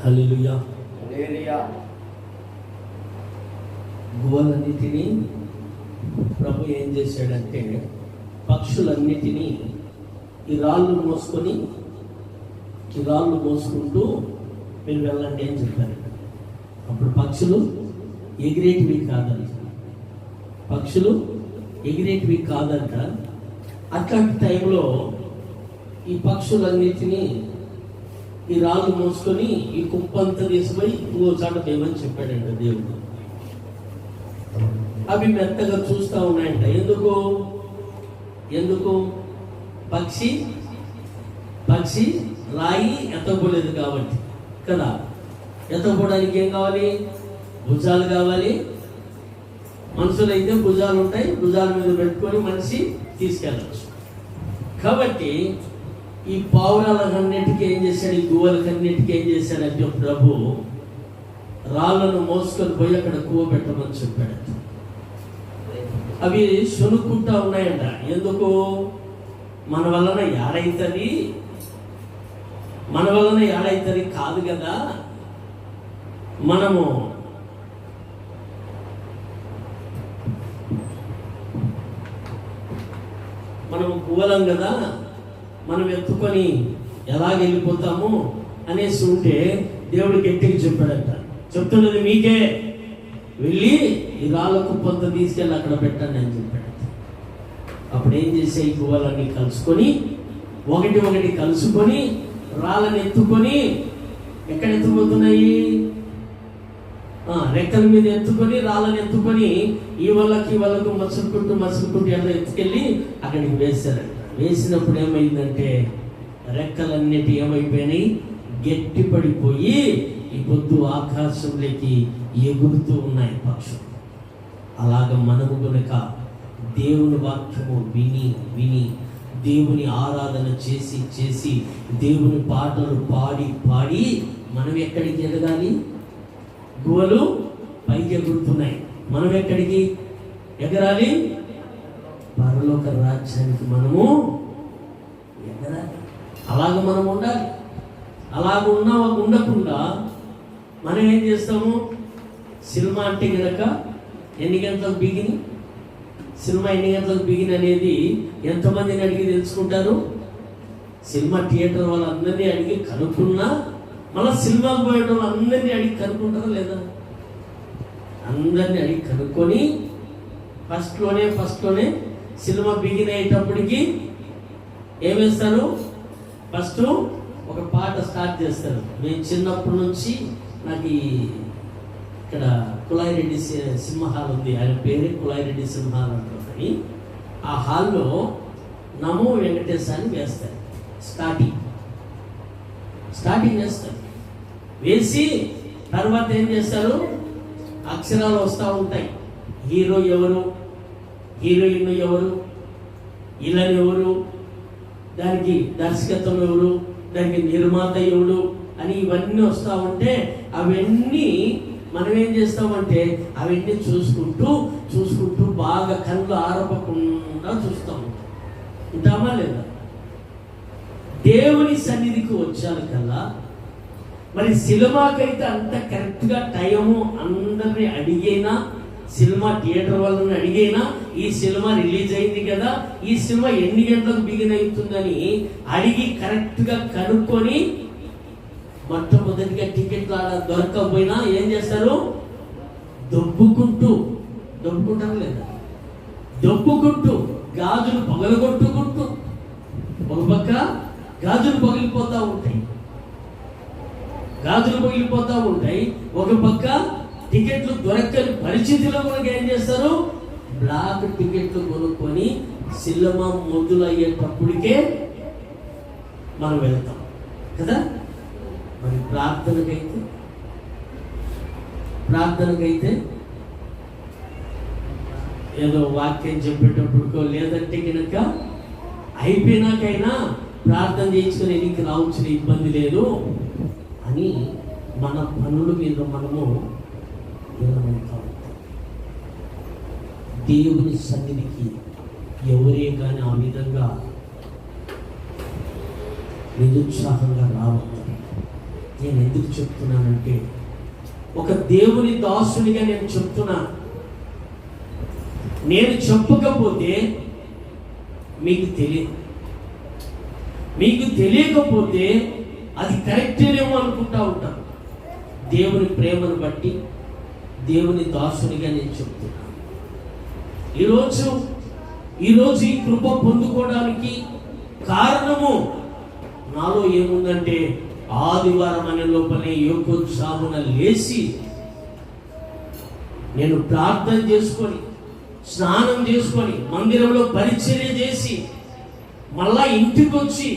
హల్లెలూయా. హల్లెలూయా. గువ్వలన్నిటినీ ప్రభు ఏం చేశాడంటే, పక్షులన్నిటినీ ఈ రాళ్ళు మోసుకుంటూ మీరు వెళ్ళండి అని చెప్పారు. అప్పుడు పక్షులు ఎగిరేటివి కాదంట. అట్లాంటి టైంలో ఈ పక్షులన్నిటినీ ఈ రాళ్ళు మోసుకొని ఈ కుప్పంతా తీసుకుపోయి ఇంకో చాట దేమని చెప్పాడంట దేవుడు. అవి మెత్తగా చూస్తూ ఉన్నాయంట. ఎందుకు పక్షి రాయి ఎత్తపోలేదు కాబట్టి కదా. ఎత్తపోవడానికి ఏం కావాలి? భుజాలు కావాలి. మనుషులైతే భుజాలు ఉంటాయి, భుజాల మీద పెట్టుకొని మనిషి తీసుకెళ్ళచ్చు. కాబట్టి ఈ పావురాలకన్నిటికీ ఏం చేశాడు, ఈ గువ్వలకన్నిటికీ ఏం చేశాడంటే ప్రభు రాళ్ళను మోసుకొని పోయి అక్కడ కువ్వ పెట్టమని చెప్పాడు. అవి శొనుక్కుంటా ఉన్నాయంట. ఎందుకు? మన వలన ఏడైతుంది కాదు కదా. మనము గువ్వలం కదా, మనం ఎత్తుకొని ఎలాగ వెళ్ళిపోతాము అనేసి ఉంటే దేవుడు గట్టిగా చెప్పాడంట. చెప్తున్నది మీకే, వెళ్ళి ఈ రాళ్ళ కుప్పంతా తీసుకెళ్ళి అక్కడ పెట్టండి అని చెప్పాడు. అప్పుడు ఏం చేసే, ఈ గువ్వలన్నీ కలుసుకొని కలుసుకొని రాళ్ళని ఎత్తుకొని ఎక్కడ ఎత్తుకుపోతున్నాయి? రెక్కల మీద ఎత్తుకొని రాళ్ళని ఎత్తుకొని ఈ వాళ్ళకు మసులుకుంటూ ఎలా ఎత్తుకెళ్ళి అక్కడికి వేశారంట. వేసినప్పుడు ఏమైందంటే రెక్కలన్నిటి ఏమైపోయినాయి, గట్టి పడిపోయి ఈ పొద్దు ఆకాశంలోకి ఎగురుతూ ఉన్నాయి పక్షులు. అలాగ మనము గనుక దేవుని వాక్యము విని దేవుని ఆరాధన చేసి దేవుని పాటలు పాడి మనం ఎక్కడికి ఎదగాలి? గువ్వలు పైకి ఎగురుతున్నాయి, మనం ఎక్కడికి ఎగరాలి? పరలోక రాజ్యానికి మనము ఎగరాలి. అలాగ మనం ఉండాలి. అలాగ ఉండకుండా మనం ఏం చేస్తాము? సినిమా అంటే కనుక ఎన్ని గంటలకు బిగిని అనేది ఎంతమందిని అడిగి తెలుసుకుంటారు? సినిమా థియేటర్ వాళ్ళందరినీ అడిగి కనుక్కున్నా మళ్ళీ సినిమాకు పోయడం అందరినీ అడిగి కనుక్కుంటారా లేదా? అందరినీ అడిగి కనుక్కొని ఫస్ట్లోనే సినిమా బిగిన్ అయ్యేటప్పటికి ఏమేస్తారు? ఫస్ట్ ఒక పాట స్టార్ట్ చేస్తారు. నేను చిన్నప్పటి నుంచి నాకు ఇక్కడ కుళాయిరెడ్డి సినిమా హాల్ ఉంది, ఆయన పేరే కుళాయిరెడ్డి సినిమా హాల్ అంటారు. ఆ హాల్లో నమో వెంకటేశాన్ని వేస్తారు. స్టార్టింగ్ వేస్తారు. వేసి తర్వాత ఏం చేస్తారు? అక్షరాలు వస్తూ ఉంటాయి. హీరో ఎవరు, హీరోయిన్ ఎవరు, ఇళ్ళని ఎవరు, దానికి దర్శకత్వం ఎవరు, దానికి నిర్మాత ఎవడు అని ఇవన్నీ వస్తూ ఉంటే అవన్నీ మనం ఏం చేస్తామంటే అవన్నీ చూసుకుంటూ బాగా కళ్ళు ఆరపకుండా చూస్తూ ఉంటామా లేదా? దేవుని సన్నిధికి వచ్చాను కల్లా మరి సినిమాకైతే అంత కరెక్ట్గా టైము అందరినీ అడిగైనా, సినిమా థియేటర్ వాళ్ళని అడిగైనా ఈ సినిమా రిలీజ్ అయింది కదా, ఈ సినిమా ఎన్ని గంటలకు బిగిన్ అవుతుందని అడిగి కరెక్ట్గా కనుక్కొని మొట్టమొదటిగా టికెట్లు దొరకకపోయినా ఏం చేస్తారు? దొబ్బుకుంటారు లేదా? గాజులు పగలగొట్టుకుంటూ ఒక పక్క గాజులు పగిలిపోతూ ఉంటాయి, ఒక పక్క టికెట్లు దొరకని పరిస్థితిలో మనకి ఏం చేస్తారు? బ్లాక్ టికెట్లు కొనుక్కొని సినిమా మొదలయ్యేటప్పటికే మనం వెళ్తాం కదా. మరి ప్రార్థనకైతే ఏదో వాక్యం చెప్పేటప్పటికో లేదంటే కనుక అయిపోయినాకైనా ప్రార్థన చేయించుకుని ఎన్నికి రావచ్చిన ఇబ్బంది లేదు అని మన పనుల మీద మనము దేవుని సన్నిధికి ఎవరే కానీ ఆ విధంగా నిరుత్సాహంగా రావద్దు. నేను ఎందుకు చెప్తున్నానంటే, ఒక దేవుని దాసునిగా నేను చెప్తున్నా. నేను చెప్పకపోతే మీకు తెలియకపోతే అది కరెక్టేనేమో అనుకుంటా ఉంటాను. దేవుని ప్రేమను బట్టి దేవుని దాసునిగా నేను చెప్తున్నాను. ఈరోజు ఈ కృప పొందుకోవడానికి కారణము నాలో ఏముందంటే, ఆదివారం అనే లోపలే యోగోత్సాహమున లేచి నేను ప్రార్థన చేసుకొని, స్నానం చేసుకొని, మందిరంలో పరిచర్య చేసి, మళ్ళా ఇంటికి వచ్చి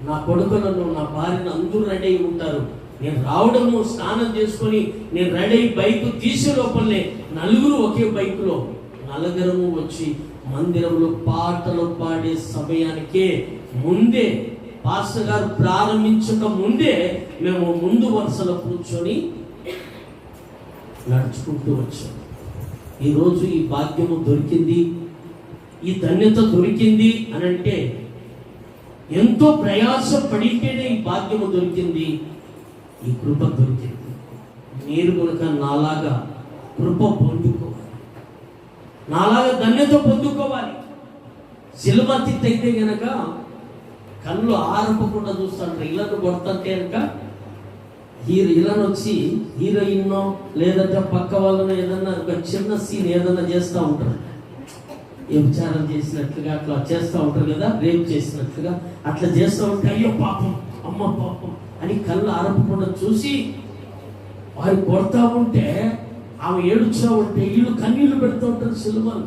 నా కొడుకులను, నా భార్యను అందరూ రెడీ అయి ఉంటారు. నేను రావడము, స్నానం చేసుకొని నేను రెడీ అయి బైక్ తీసే లోపలే నలుగురు ఒకే బైకులో నలుగురము వచ్చి మందిరంలో పాటలు పాడే సమయానికే ముందే, పాస్టర్ గారు ప్రారంభించక ముందే మేము ముందు వరుసలో కూర్చొని నడుచుకుంటూ వచ్చాం. ఈరోజు ఈ భాగ్యము దొరికింది, ఈ ధన్యత దొరికింది అని అంటే ఎంతో ప్రయాస పడితేనే ఈ భాగ్యము దొరికింది, ఈ కృప దొరికింది. మీరు కనుక నాలాగా కృప పొందుకోవాలి, నాలాగా ధన్యత పొందుకోవాలి. సిల్వతిత్ అయితే గనక కళ్ళు ఆరపకుండా చూస్తాడు. ఇళ్ళను కొడుతుంటే కనుక ఇళ్ళను వచ్చి హీరోయిన్నో లేదంటే పక్క వాళ్ళనో ఏదన్నా ఒక చిన్న సీన్ ఏదన్నా చేస్తూ ఉంటారు. వ్యభిచారం చేసినట్లుగా అట్లా చేస్తూ ఉంటారు కదా, రేప్ చేసినట్లుగా అట్లా చేస్తూ ఉంటే అయ్యో పాపం, అమ్మ పాపం అని కళ్ళు ఆరపకుండా చూసి వారు కొడతా ఉంటే, ఆమె ఏడుచా ఉంటే వీళ్ళు కన్నీళ్లు పెడుతూ ఉంటారు. సినిమాలు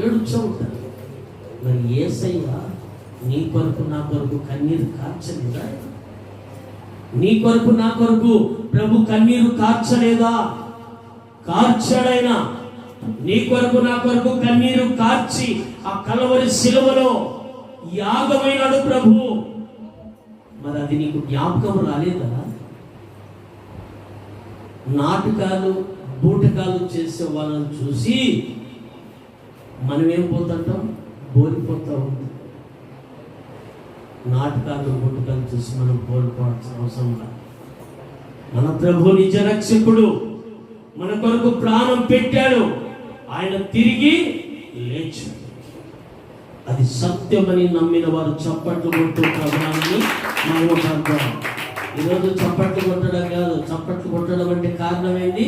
ఏడుచా ఉంటారు. మరి యేసయ్య నీ కొరకు నా కొరకు కన్నీరు కార్చలేదా? నీ కొరకు నా కొరకు ప్రభు కన్నీరు కార్చలేదా? కార్చాడైనా. నీ కొరకు నా కొరకు కన్నీరు కార్చి ఆ కలవరి శిలువలో యాగమైనాడు ప్రభు. మరి అది నీకు జ్ఞాపకం రాలేదా? నాటకాలు బూటకాలు చేసే వాళ్ళని చూసి మనమేం పోతుంటాం? బోలిపోతా ఉంటాం. నాటకాలు బూటకాలు చూసి మనం బోలిపోవాల్సిన అవసరం లేదు. మన ప్రభు నిజ రక్షకుడు, మన కొరకు ప్రాణం పెట్టాడు, ఆయన తిరిగి లేచాడు. అది సత్యమని నమ్మిన వారు చప్పట్లు కొట్టు ప్రభువాన్ని మహిమపడతారు. ఈరోజు చప్పట్లు కొట్టడం కాదు, చప్పట్లు కొట్టడం అంటే కారణం ఏంటి?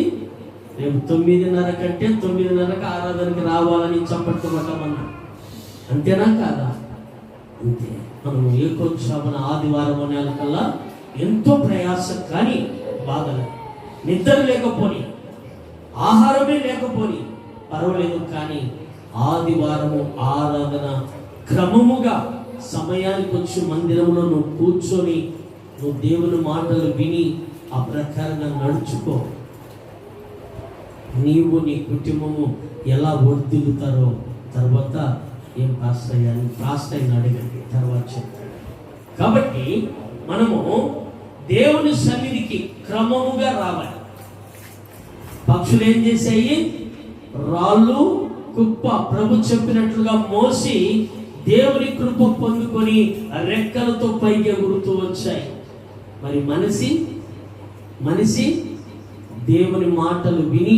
రేపు 9:30 కంటే 9:30కి ఆరాధనకి రావాలని చప్పట్లు కొట్టమన్నా. అంతేనా కాదా? అంతే. మనం ఏకోత్సవన ఆదివారం అనేకల్లా ఎంతో ప్రయాసం, కానీ బాధలే, నిద్ర లేకపోని, ఆహారమే లేకపోని పర్వాలేదు, కానీ ఆదివారము ఆరాధన క్రమముగా సమయానికి వచ్చి మందిరంలో నువ్వు కూర్చొని నువ్వు దేవుని మాటలు విని ఆ ప్రకారంగా నడుచుకో. నీవు నీ కుటుంబము ఎలా వర్ధిల్లుతారో తర్వాత ఏం పాస్టర్ అయిన అడగండి, తర్వాత చెప్తాడు. కాబట్టి మనము దేవుని సన్నిధికి క్రమముగా రావాలి. పక్షులు ఏం చేశాయి? రాళ్ళు కుప్ప ప్రభు చెప్పినట్లుగా మోసి దేవుని కృప పొందుకొని రెక్కలతో పైకి ఎగురుతూ వచ్చాయి. మరి మనిషి దేవుని మాటలు విని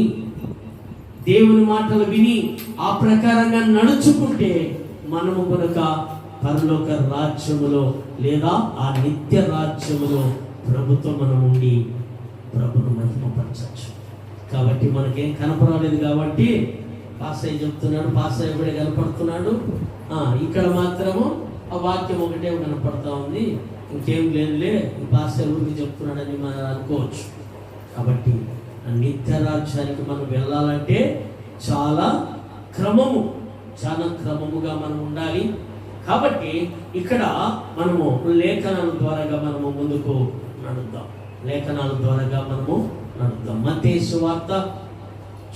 ఆ ప్రకారంగా నడుచుకుంటే మనము కనుక పరలోక రాజ్యములో లేదా ఆ నిత్య రాజ్యములో ప్రభుత్వం మనం ఉండి ప్రభును మహిమపరచచ్చు. కాబట్టి మనకేం కనపరాలేదు కాబట్టి పాస్టర్ చెప్తున్నాడు, పాస్టర్ ఎప్పుడే కనపడుతున్నాడు. ఇక్కడ మాత్రము ఆ వాక్యం ఒకటే కనపడతా ఉంది, ఇంకేం లేదులే ఈ పాస్టర్ గురించి చెప్తున్నాడని మనం అనుకోవచ్చు. కాబట్టి నిత్య రాజ్యానికి మనం వెళ్ళాలంటే చాలా క్రమముగా మనం ఉండాలి. కాబట్టి ఇక్కడ మనము లేఖనాల ద్వారాగా మనము ముందుకు నడుద్దాం. మత్తయి సువార్త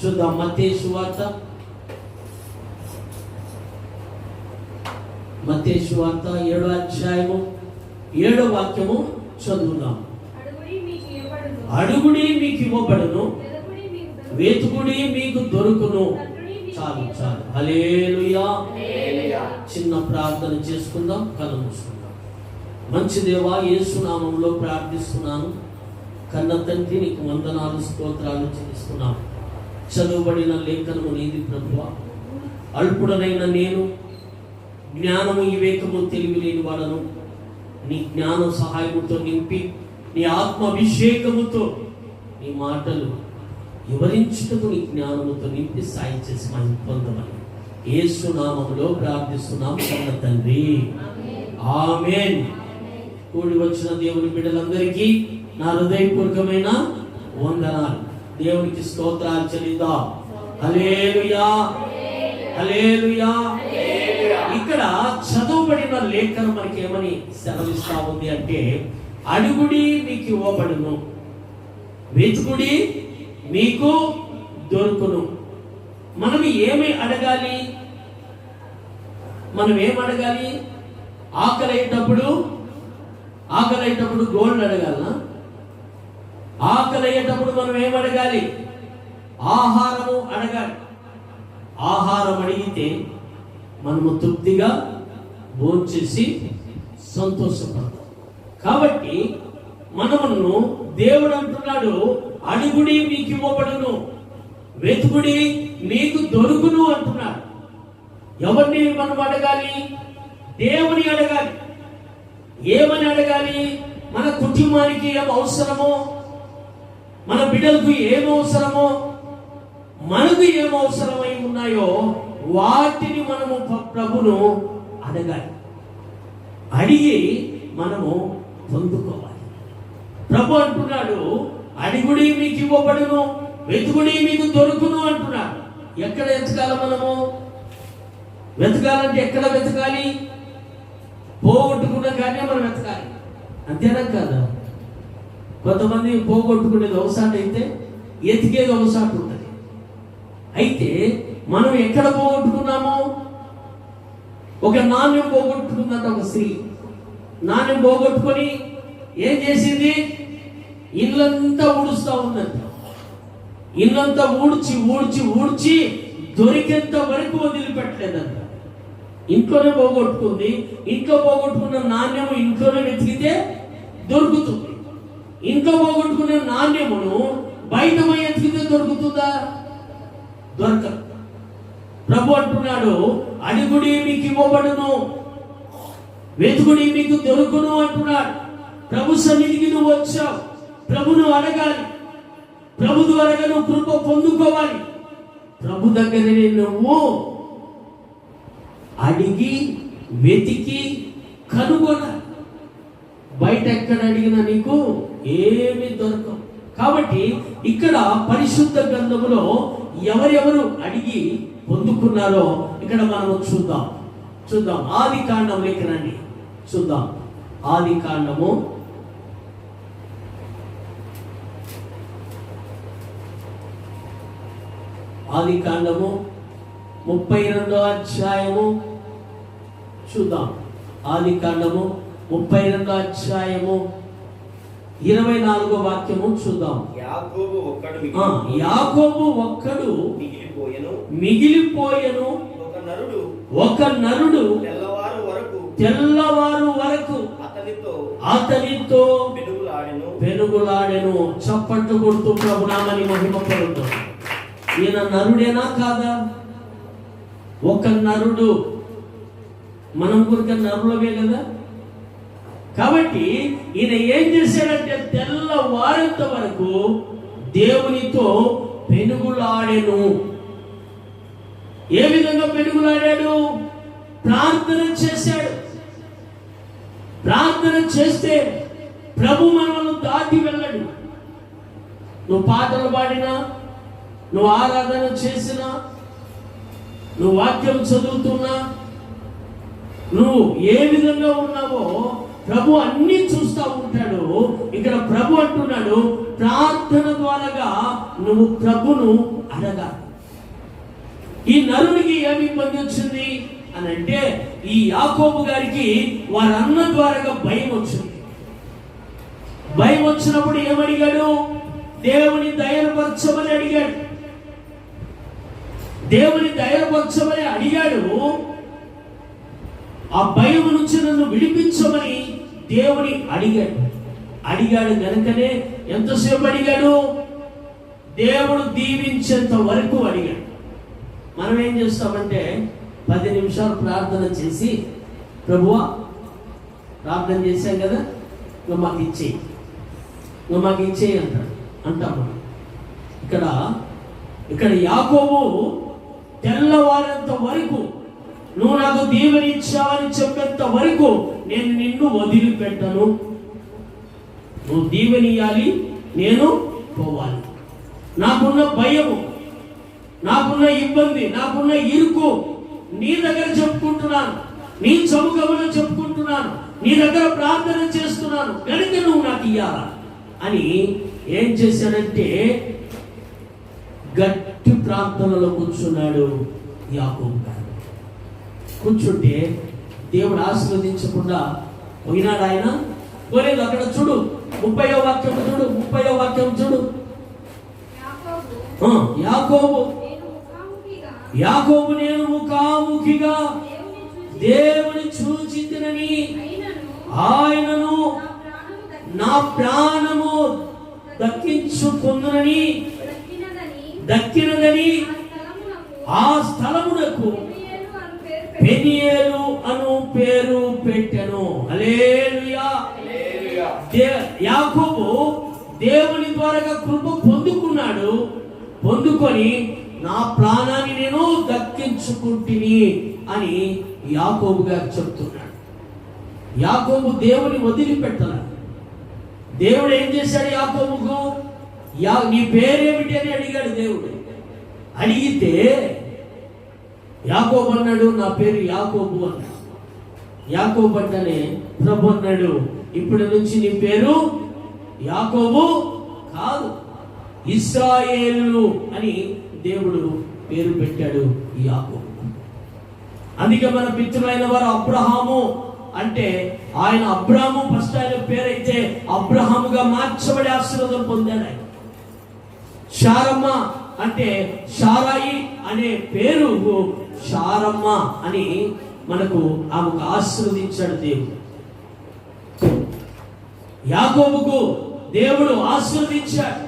చూద్దాం. మత్తయి సువార్త 7వ అధ్యాయము 7వ వాక్యము చదువుదాం. అడుగుడి మీకు ఇవ్వబడును, వెతుకుడి మీకు దొరుకును. చాలు. హల్లెలూయా. చిన్న ప్రార్థన చేసుకుందాం, కళ్ళు మూసుకుందాం. మంచి దేవా, యేసు నామములో ప్రార్థిస్తున్నాను. కన్న తండ్రి, నీకు వందనాలు, స్తోత్రాలు చెల్లిస్తున్నాను. చదువుబడిన లేఖనము నీది ప్రభువా. అల్పుడనైన నేను, జ్ఞానము వివేకము తెలివి లేని వాడను. నీ జ్ఞాన సహాయముతో నింపి, నీ ఆత్మాభిషేకముతో నీ మాటలు వివరించుటకు నీ జ్ఞానముతో నింపి సాయం చేసి మనం పొందమని యేసు నామములో ప్రార్థిస్తున్నాం కన్న తండ్రి, ఆమేన్. కూడి వచ్చిన దేవుని బిడ్డలందరికీ నా హృదయపూర్వకమైన వందనాలు. దేవునికి స్తోత్రాలు చెల్లిద్దాం. హల్లెలూయా, హల్లెలూయా. ఇక్కడ చదువుబడిన లేఖనం మనకి ఏమని సెలవిస్తా ఉంది అంటే, అడుగుడి మీకు ఇవ్వబడును, వెతుకుడి మీకు దొరుకును. మనం ఏమి అడగాలి? మనం ఏం అడగాలి? ఆకలి అయ్యేటప్పుడు గోల్డ్ అడగాలనా? ఆకలి అయ్యేటప్పుడు మనం ఏం అడగాలి? ఆహారము అడగాలి. ఆహారం అడిగితే మనము తృప్తిగా భోంచేసి సంతోషపడతాం. కాబట్టి మనమును దేవుడు అంటున్నాడు, అడుగుడి మీకు ఇవ్వబడును, వెతుకుడి మీకు దొరుకును అంటున్నాడు. ఎవరిని మనం అడగాలి? దేవుని అడగాలి. ఏమని అడగాలి? మన కుటుంబానికి ఏం అవసరమో, మన బిడ్డలకు ఏం అవసరమో, మనకు ఏం అవసరమై ఉన్నాయో వాటిని మనము ప్రభును అడగాలి. అడిగి మనము పొందుకోవాలి. ప్రభు అంటున్నాడు, అడుగుడి మీకు ఇవ్వబడును, వెతుకుడి మీకు దొరుకును అంటున్నాడు. ఎక్కడ వెతకాలి? మనము వెతకాలంటే ఎక్కడ వెతకాలి? పోగొట్టుకున్న కానీ మనం వెతకాలి. అంతేనా కాదా? కొంతమంది పోగొట్టుకునేది ఒకసారి అయితే ఎతికేది ఒకసారి ఉంటుంది. అయితే మనం ఎక్కడ పోగొట్టుకున్నాము? ఒక నాణ్యం పోగొట్టుకుందంట. ఒక స్త్రీ నాణ్యం పోగొట్టుకొని ఏం చేసింది? ఇల్లంతా ఊడుస్తూ ఉందంట. ఇల్లంతా ఊడ్చి ఊడ్చి ఊడ్చి దొరికేంత వరకు వదిలిపెట్టలేదంట. ఇంట్లోనే పోగొట్టుకుంది. ఇంట్లో పోగొట్టుకున్న నాణ్యము ఇంట్లోనే వెతికితే దొరుకుతుంది. ఇంట్లో పోగొట్టుకున్న నాణ్యమును బయట పోయి వెతికితే దొరుకుతుందా? దొరకదు. ప్రభు అంటున్నాడు, అడుగుడి మీకు ఇవ్వబడును, వెతుకుడి మీకు దొరుకును అంటున్నాడు. ప్రభు సన్నిధికి నువ్వు వచ్చావు, ప్రభును అడగాలి. ప్రభు ద్వారా నువ్వు కృప పొందుకోవాలి. ప్రభు దగ్గరనే నువ్వు అడిగి వెతికి కనుగొనాలి. బయట ఎక్కడ అడిగినా నీకు ఏమీ దొరకవు. కాబట్టి ఇక్కడ పరిశుద్ధ గ్రంథములో ఎవరెవరు అడిగి పొందుకున్నారో ఇక్కడ మనం చూద్దాం. ఆది కాండం లేఖనండి చూద్దాం. ఆది కాండము 32వ అధ్యాయము చూద్దాం. ఆది కాండము 32వ అధ్యాయము 24వ వాక్యము చూద్దాం. యాకోబు ఒక్కడు మిగిలిపోయెను, ఒక నరుడు తెల్లవారు వరకు అతనితో పెనుగులాడెను. చప్పట్లు కొడుతూ ప్రభునామని మహిమ పడుతూ, ఈయన నరుడేనా కాదా? ఒక నరుడు. మనం కూడా నరులమే కదా. కాబట్టి ఈయన ఏం చేశాడంటే తెల్లవారేంత వరకు దేవునితో పెనుగులాడెను. ఏ విధంగా పెనుగులాడాడు? ప్రార్థన చేశాడు. ప్రార్థన చేస్తే ప్రభు మనల్ని దాటి వెళ్ళడు. నువ్వు పాటలు పాడినా, నువ్వు ఆరాధన చేసినా, నువ్వు వాక్యం చదువుతున్నా, నువ్వు ఏ విధంగా ఉన్నావో ప్రభు అన్ని చూస్తూ ఉంటాడు. ఇక్కడ ప్రభు అంటున్నాడు, ప్రార్థన ద్వారాగా నువ్వు ప్రభును అడగాలి. ఈ నరునికి ఏమి ఇబ్బంది వచ్చింది అని అంటే, ఈ యాకోబు గారికి వారి అన్న ద్వారాగా భయం వచ్చింది. భయం వచ్చినప్పుడు ఏమడిగాడు? దేవుని దయపరచమని అడిగాడు. దేవుని దయపరచమని అడిగాడు. ఆ భయం నుంచి నన్ను విడిపించమని దేవుని అడిగాడు గనుకనే ఎంతసేపు అడిగాడు? దేవుడు దీవించేంత వరకు అడిగాడు. మనం ఏం చేస్తామంటే 10 నిమిషాలు ప్రార్థన చేసి, ప్రభువా ప్రార్థన చేశాం కదా, నువ్వు మాకు ఇచ్చేయి అంటాం మనం. ఇక్కడ యాకోబు తెల్లవారేంత వరకు, నువ్వు నాకు దీవెన ఇచ్చావని చెప్పేంత వరకు నేను నిన్ను వదిలిపెట్టను. నువ్వు దీవెనియాలి, నేను పోవాలి. నాకున్న భయము, నాకున్న ఇబ్బంది, నాకున్న ఇరుకు నీ దగ్గర చెప్పుకుంటున్నాను, నీ చౌకములో చెప్పుకుంటున్నాను, నీ దగ్గర ప్రార్థన చేస్తున్నాను కనుక నువ్వు నాకు ఇయ్యాలా అని ఏం చేశాడంటే గట్టి ప్రార్థనలో కూర్చున్నాడు యాకోబు గారు. కూర్చుంటే దేవుడు ఆశీర్వదించకుండా పోయినాడు ఆయన? పోలేదు. అక్కడ చూడు 30వ వాక్యం చూడు, 30వ వాక్యం చూడు. యాకోబు నేను ముఖాముఖిగా దేవుని చూచితినని ఆయనను నా ప్రాణము దక్కినదని ఆ స్థలమునకు పెనియేలు అను పేరు పెట్టెను. హల్లెలూయా. యాకోబు దేవుని ద్వారా కృప పొందుకొని నా ప్రాణాన్ని నేను దక్కించుకుంటుని అని యాకోబు గారు చెప్తున్నాడు. యాకోబు దేవుని వదిలిపెట్టాల. దేవుడు ఏం చేశాడు యాకోబుకు? నీ పేరేమిటి అని అడిగాడు దేవుడు. అడిగితే యాకోబు అన్నాడు, నా పేరు యాకోబు అన్నాడు. యాకోబు అంటేనే ప్రభు అన్నాడు, ఇప్పటి నుంచి నీ పేరు యాకోబు కాదు, ఇశ్రాయేలు అని దేవుడు పేరు పెట్టాడు యాకోబు. అందుకే మన పితృలైన వారు అబ్రహాము అంటే ఆయన అబ్రాహాము ఫస్ట్ ఆయన పేరైతే అబ్రహాముగా మార్చబడి ఆశీర్వాదం పొందాడు ఆయన. శారమ్మ అంటే షారాయి అనే పేరు షారమ్మ అని మనకు ఆమెకు ఆశీర్వదించాడు దేవుడు. యాకోబుకు దేవుడు ఆశీర్వదించాడు,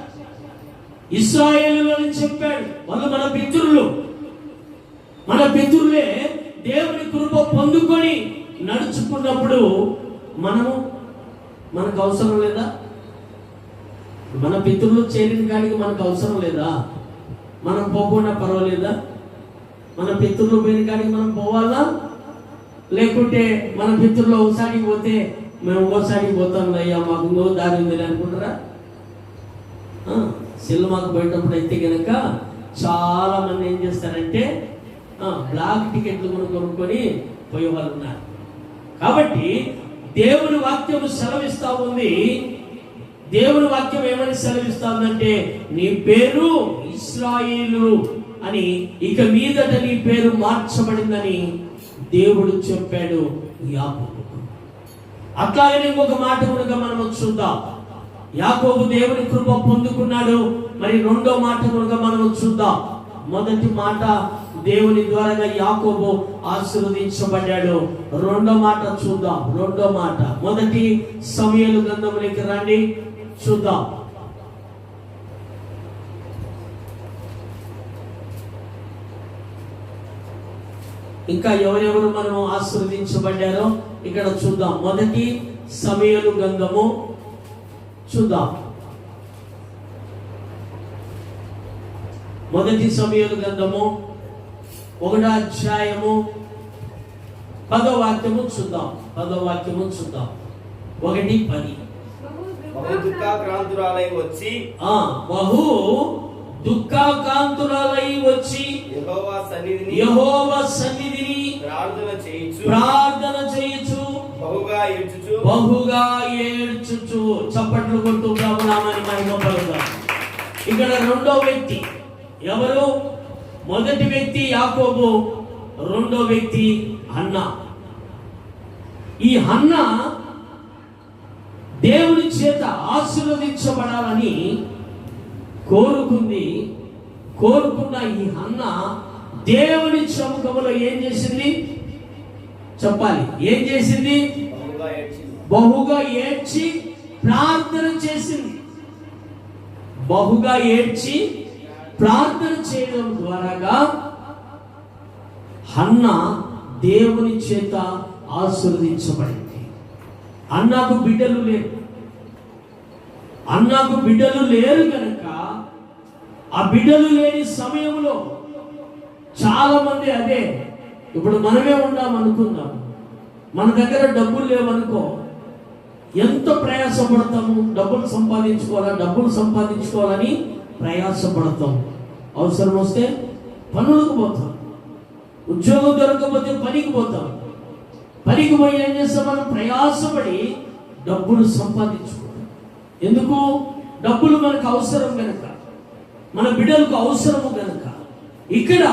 ఇశ్రాయేలు అని చెప్పాడు. వాళ్ళు మన పితరులే దేవుని కృప పొందుకొని నడుచుకున్నప్పుడు మనకు అవసరం లేదా? మన పితరులు చేరిన కాడికి మనకు అవసరం లేదా? మనం పోకుండా పర్వాలేదా? మన పితరులు పోయిన కాడికి మనం పోవాలా? లేకుంటే మన పితరులు ఒకసారికి పోతే మేము ఇంకోసారికి పోతాం, అయ్యా మాకు ఇంకో దారి ఉంది అనుకుంటారా? సినిమాకు పోయేటప్పుడు అయితే కనుక చాలా మంది ఏం చేస్తారంటే బ్లాక్ టికెట్లు కొనుక్కొని పోయే వాళ్ళు ఉన్నారు. కాబట్టి దేవుని వాక్యం సెలవిస్తా ఉంది. దేవుని వాక్యం ఏమని సెలవిస్తా ఉందంటే నీ పేరు ఇశ్రాయేలు అని, ఇక మీదట నీ పేరు మార్చబడిందని దేవుడు చెప్పాడు యాకోబుకు. అట్లాగనే ఇంకొక మాట కూడా మనం చూద్దాం. యాకోబు దేవుని కృప పొందుకున్నాడు. మరి రెండో మాట కూడా మనం చూద్దాం. మొదటి మాట దేవుని ద్వారా యాకోబు ఆశీర్వదించబడ్డాడు. రెండో మాట చూద్దాం. రెండో మాట మొదటి సమూయేలు గ్రంథంలోకి రండి, చూద్దాం. ఇంకా ఎవరెవరు మనం ఆశీర్వదించబడ్డారో ఇక్కడ చూద్దాం. మొదటి సమూయేలు గ్రంథము చూద్దాం. మొదటి సమూయేలు గ్రంథము 1వ అధ్యాయము 10వ వాక్యము చూద్దాం. 10వ వాక్యము చూద్దాం. 1:10 బహు దుఃఖాకాంతురాలై వచ్చి యెహోవా సన్నిధిని ప్రార్థన చేయుచు బహుగా ఏడ్చుచు. చప్పట్లు కొట్టు ప్రభునామాన్ని మహిమపరుద్దాం. ఇక్కడ రెండో వ్యక్తి ఎవరు? మొదటి వ్యక్తి యాకోబు, రెండో వ్యక్తి హన్నా. ఈ హన్నా దేవుని చేత ఆశీర్వదించబడాలని కోరుకున్న ఈ హన్నా దేవుని సముఖంలో ఏం చేసింది? చెప్పాలి. ఏం చేసింది? బహుగా ఏడ్చి ప్రార్థన చేసింది. బహుగా ఏడ్చి ప్రార్థన చేయడం ద్వారాగా హన్నా దేవుని చేత ఆశీర్వదించబడింది. అన్నాకు బిడ్డలు లేరు. అన్నాకు బిడ్డలు లేరు కనుక ఆ బిడ్డలు లేని సమయంలో చాలా మంది అదే ఇప్పుడు మనమే ఉన్నాం అనుకుందాం, మన దగ్గర డబ్బులు లేవనుకో, ఎంత ప్రయాసపడతాము. డబ్బులు సంపాదించుకోవాలని ప్రయాసపడతాం. అవసరం వస్తే పనులకు పోతాం, ఉద్యోగం దొరకకపోతే పనికి పోతాం. పనికి పోయి ఏం చేస్తాం? మనం ప్రయాసపడి డబ్బులు సంపాదించుకుంటాం. ఎందుకు? డబ్బులు మనకు అవసరం కనుక, మన బిడ్డలకు అవసరము కనుక. ఇక్కడ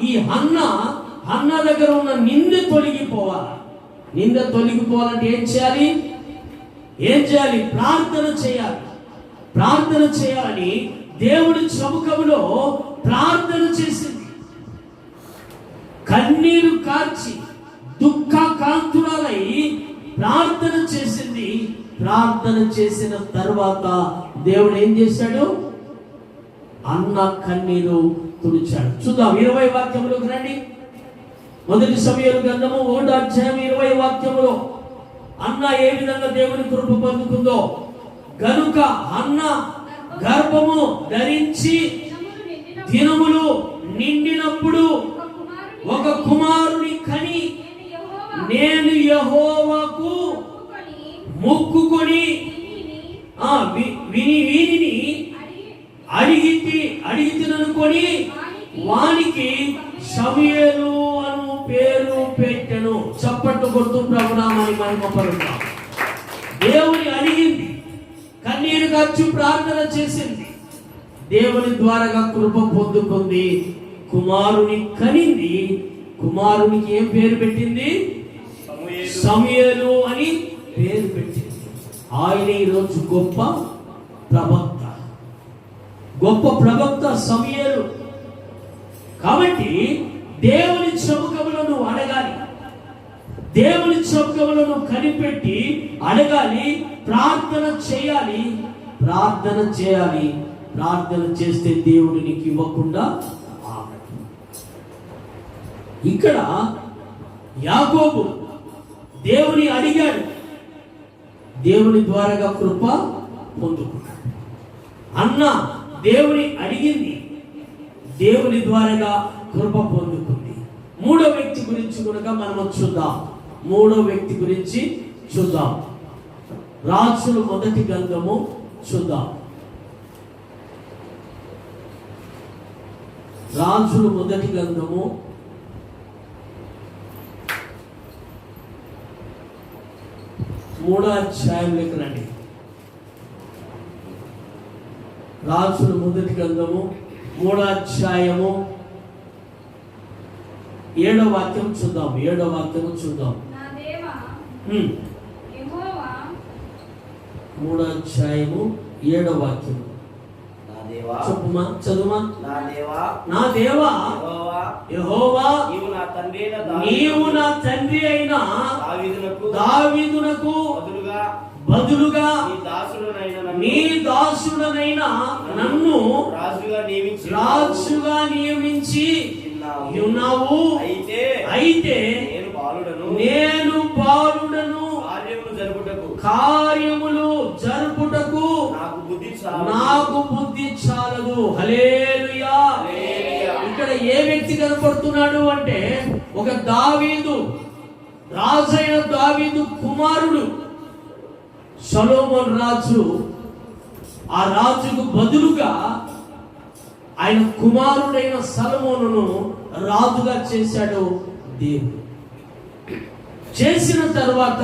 ఈ హన్నా దగ్గర ఉన్న నింద తొలగిపోవాలి. నింద తొలగిపోవాలంటే ఏం చేయాలి? ప్రార్థన చేయాలి. ప్రార్థన చేయాలని దేవుడి సముఖంలో ప్రార్థన చేసింది. కన్నీరు కార్చి దుఃఖకాంతురాలై ప్రార్థన చేసింది. ప్రార్థన చేసిన తర్వాత దేవుడు ఏం చేశాడు? అన్న కన్నీరు తుడిచాడు. చూద్దాం 20 వాక్యములోకి రండి. మొదటి సమూయేలు గ్రంథము 1వ అధ్యాయం 20వ వాక్యములో అన్న ఏ విధంగా దేవుని కృప పొందుకుందో, గనుక అన్న గర్భము ధరించి దినములు నిండినప్పుడు ఒక కుమారుని కని నేను యెహోవాకు మొక్కుకొని వీనిని అడిగితిననుకొని వానికి సమూయేలు అను పేరు పెట్టెను. చప్పట్లు కొడుతూ ప్రభునామాన్ని మహిమపరుద్దాం. దేవుని అడిగింది, కన్నీరు కార్చి ప్రార్థన చేసింది, దేవుని ద్వారాగా కృప పొందుకుంది, కుమారుని కనింది. కుమారునికి ఏం పేరు పెట్టింది? సమూయేలు అని పేరు పెట్టింది. ఆయన ఈరోజు గొప్ప ప్రవక్త సమూయేలు. కాబట్టి దేవుని సముఖంలో నువ్వు అడగాలి, దేవుని సముఖంలో నువ్వు కనిపెట్టి అడగాలి, ప్రార్థన చేయాలి. ప్రార్థన చేస్తే దేవుడు నీకు ఇవ్వకుండా ఆగడు. ఇక్కడ యాకోబు దేవుని అడిగాడు, దేవుని ద్వారాగా కృప పొందుకున్నాడు. అన్న దేవుని అడిగింది, దేవుని ద్వారాగా కృప పొందుకుంది. మూడో వ్యక్తి గురించి కనుక మనం చూద్దాం. రాజుల మొదటి గ్రంథము చూద్దాం. రాజుల మొదటి గ్రంథము 3వ అధ్యాయంలోకి రండి. రాజుల మొదటి గ్రంథము 3వ అధ్యాయము 7వ వాక్యం చూద్దాం. 3వ అధ్యాయము 7వ వాక్యం. చెప్పుమా, చదువుమా. నా దేవా యెహోవా, నీవు నా తండ్రి అయిన దావీదునకు బదులుగా నీ దాసుడనైన నన్ను రాజుగా నియమించి ఉన్నావు. అయితే నేను బాలుడను, కార్యములు జరుపుటకు నాకు బుద్ధి చాలదు. హల్లెలూయా. ఇక్కడ ఏ వ్యక్తి కనపడుతున్నాడు అంటే ఒక దావీదు, రాజైన దావీదు కుమారుడు సొలొమోను రాజు. ఆ రాజుకు బదులుగా ఆయన కుమారుడైన సొలొమోనును రాజుగా చేశాడు దేవుడు. చేసిన తర్వాత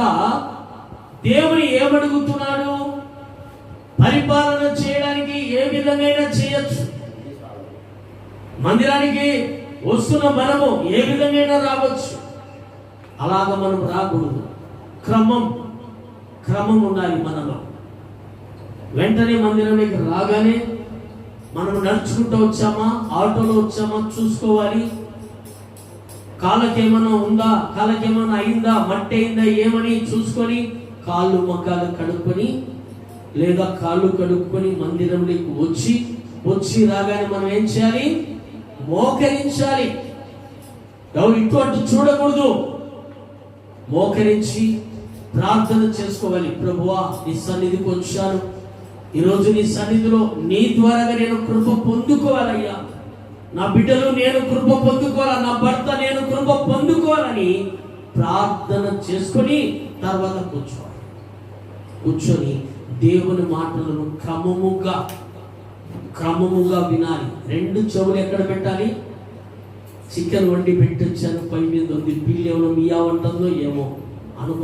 దేవుని ఏమడుగుతున్నాడు? పరిపాలన చేయడానికి ఏ విధంగా చేయొచ్చు. మందిరానికి వస్తున్న మనము ఏ విధంగా రావచ్చు. అలాగ మనం రాకూడదు. క్రమం ఉండాలి మనలో. వెంటనే మందిరానికి రాగానే మనం నడుచుకుంటూ వచ్చామా, ఆటోలో వచ్చామా చూసుకోవాలి. కాళ్ళకేమన్నా ఉందా, కాళ్ళకేమన్నా అయిందా, మట్టి అయిందా ఏమని చూసుకొని కాళ్ళు మొక్కలు కడుక్కొని లేదా కాళ్ళు కడుక్కొని మందిరంలోకి వచ్చి రాగానే మనం ఏం చేయాలి? మోకరించాలి. ఎవరు ఇటు అటు చూడకూడదు. మోకరించి ప్రార్థన చేసుకోవాలి. ప్రభువా, నీ సన్నిధికి వచ్చాను, ఈరోజు నీ సన్నిధిలో నీ ద్వారాగా నేను కృప పొందుకోవాలయ్యా. నా బిడ్డలు నేను కృప పొందుకోవాలా, నా భర్త నేను కృప పొందుకోవాలని ప్రార్థన చేసుకొని తర్వాత కూర్చొని దేవుని మాటలను క్రమముగా వినాలి. 2 చెవులు ఎక్కడ పెట్టాలి? చికెన్ వండి పెట్టొచ్చాను, పై మీద ఉంది, పిల్లి ఏమో మియా ఉంటుందో ఏమో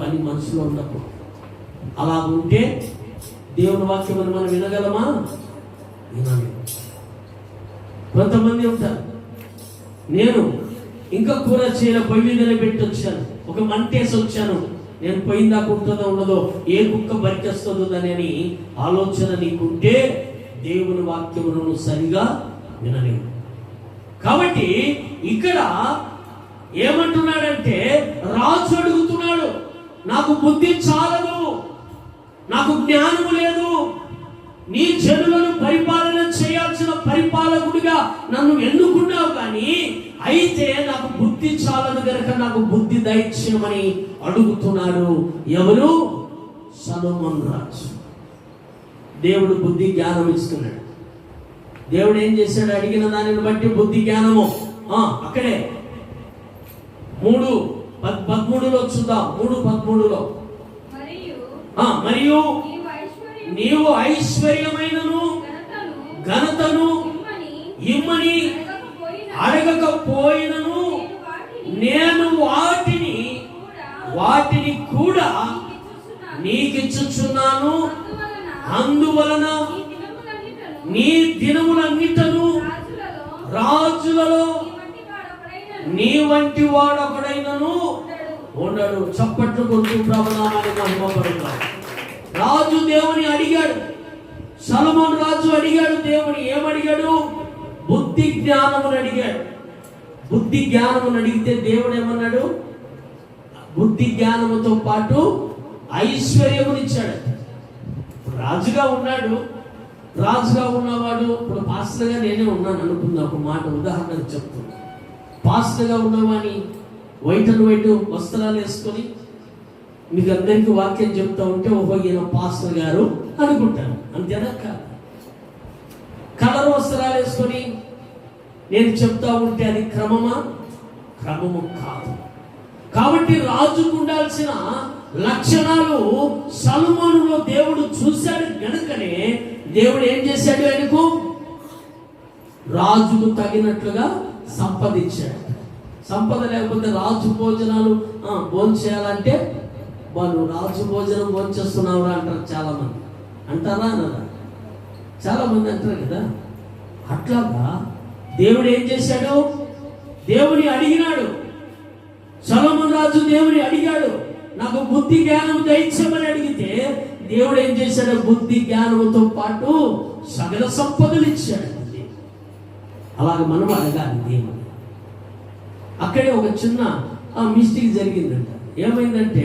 అని మనసులో ఉన్నప్పుడు అలా ఉంటే దేవుని వాక్యం మనం వినగలమా? వినాలి. కొంతమంది ఉంటారు, నేను ఇంకా కూర చేయలే, పొయ్యి మీదనే పెట్టొచ్చాను, ఒక మంటేసి వచ్చాను, నేను పొయ్యి దాకా ఉంటుందో ఉండదో, ఏ కుక్క బరికేస్తుందో అని ఆలోచన నీకుంటే దేవుని వాక్యమును సరిగా వినలేవు. కాబట్టి ఇక్కడ ఏమంటున్నాడంటే, రాజు అడుగుతున్నాడు, నాకు బుద్ధి చాలదు, నాకు జ్ఞానము లేదు, నీ జనులను పరిపాలన చేయాల్సిన పరిపాలకుడిగా నన్ను ఎన్నుకున్నావు, కానీ అయితే నాకు బుద్ధి చాలదు గనక నాకు బుద్ధి దయచేయమని అడుగుతున్నాడు. ఎవరు? సొలొమోను రాజు. దేవుడు బుద్ధి జ్ఞానం ఇస్తున్నాడు. దేవుడు ఏం చేశాడు? అడిగిన దానిని బట్టి బుద్ధి జ్ఞానము. అక్కడే 3:13 చూద్దాం. 3:13 మరియు నీవు ఐశ్వర్యమైనను ఘనతను ఇమ్మని అడగకపోయినను నేను వాటిని కూడా నీకిచ్చుచున్నాను. అందువలన నీ దినములన్నిటను రాజులలో నీ వంటి వాడొకడైనను ఉండడు. చప్పట్లు కొడుతూ ప్రభునామాన్ని మహిమపడతాడు. రాజు దేవుని అడిగాడు, సొలొమోను రాజు అడిగాడు. దేవుని ఏమడిగాడు? బుద్ధి జ్ఞానమును అడిగాడు. బుద్ధి జ్ఞానమును అడిగితే దేవుడు ఏమన్నాడు? బుద్ధి జ్ఞానముతో పాటు ఐశ్వర్యమునిచ్చాడు. రాజుగా ఉన్నవాడు, ఇప్పుడు పాస్టర్గా నేనే ఉన్నాను అనుకుందా, ఒక మాట ఉదాహరణకు చెప్తున్నా. పాస్టర్గా ఉన్నవాని వైట్ వస్త్రాలు వేసుకొని మీకు అందరికీ వాక్యం చెప్తా ఉంటే ఈయన పాస్టర్ గారు అనుకుంటాను, అంతేనా? కాదు. కలర్ వస్త్రాలు వేసుకొని నేను చెప్తా ఉంటే అది క్రమము కాదు. కాబట్టి రాజుకు ఉండాల్సిన లక్షణాలు సొలొమోనులో దేవుడు చూశాడు గనుకనే దేవుడు ఏం చేశాడు? ఆయనకు రాజుకు తగినట్లుగా సంపద ఇచ్చాడు. సంపద లేకపోతే రాజు భోజనాలు భోంచేయాలంటే వాళ్ళు రాజు భోజనం భోంచేస్తున్నావురా అంటారు చాలా మంది. అంటారా? అన్నారా? చాలా మంది అంటారు కదా. అట్లాగా దేవుడు ఏం చేశాడు? దేవుని అడిగినాడు. సొలొమోను రాజు దేవుని అడిగాడు, నాకు బుద్ధి జ్ఞానం దయచేయమని అడిగితే దేవుడు ఏం చేశాడు? బుద్ధి జ్ఞానంతో పాటు సకల సంపదలు ఇచ్చాడు. అలాగే మనం అడగాలి దేవుని. అక్కడే ఒక చిన్న మిస్టేక్ జరిగిందంట. ఏమైందంటే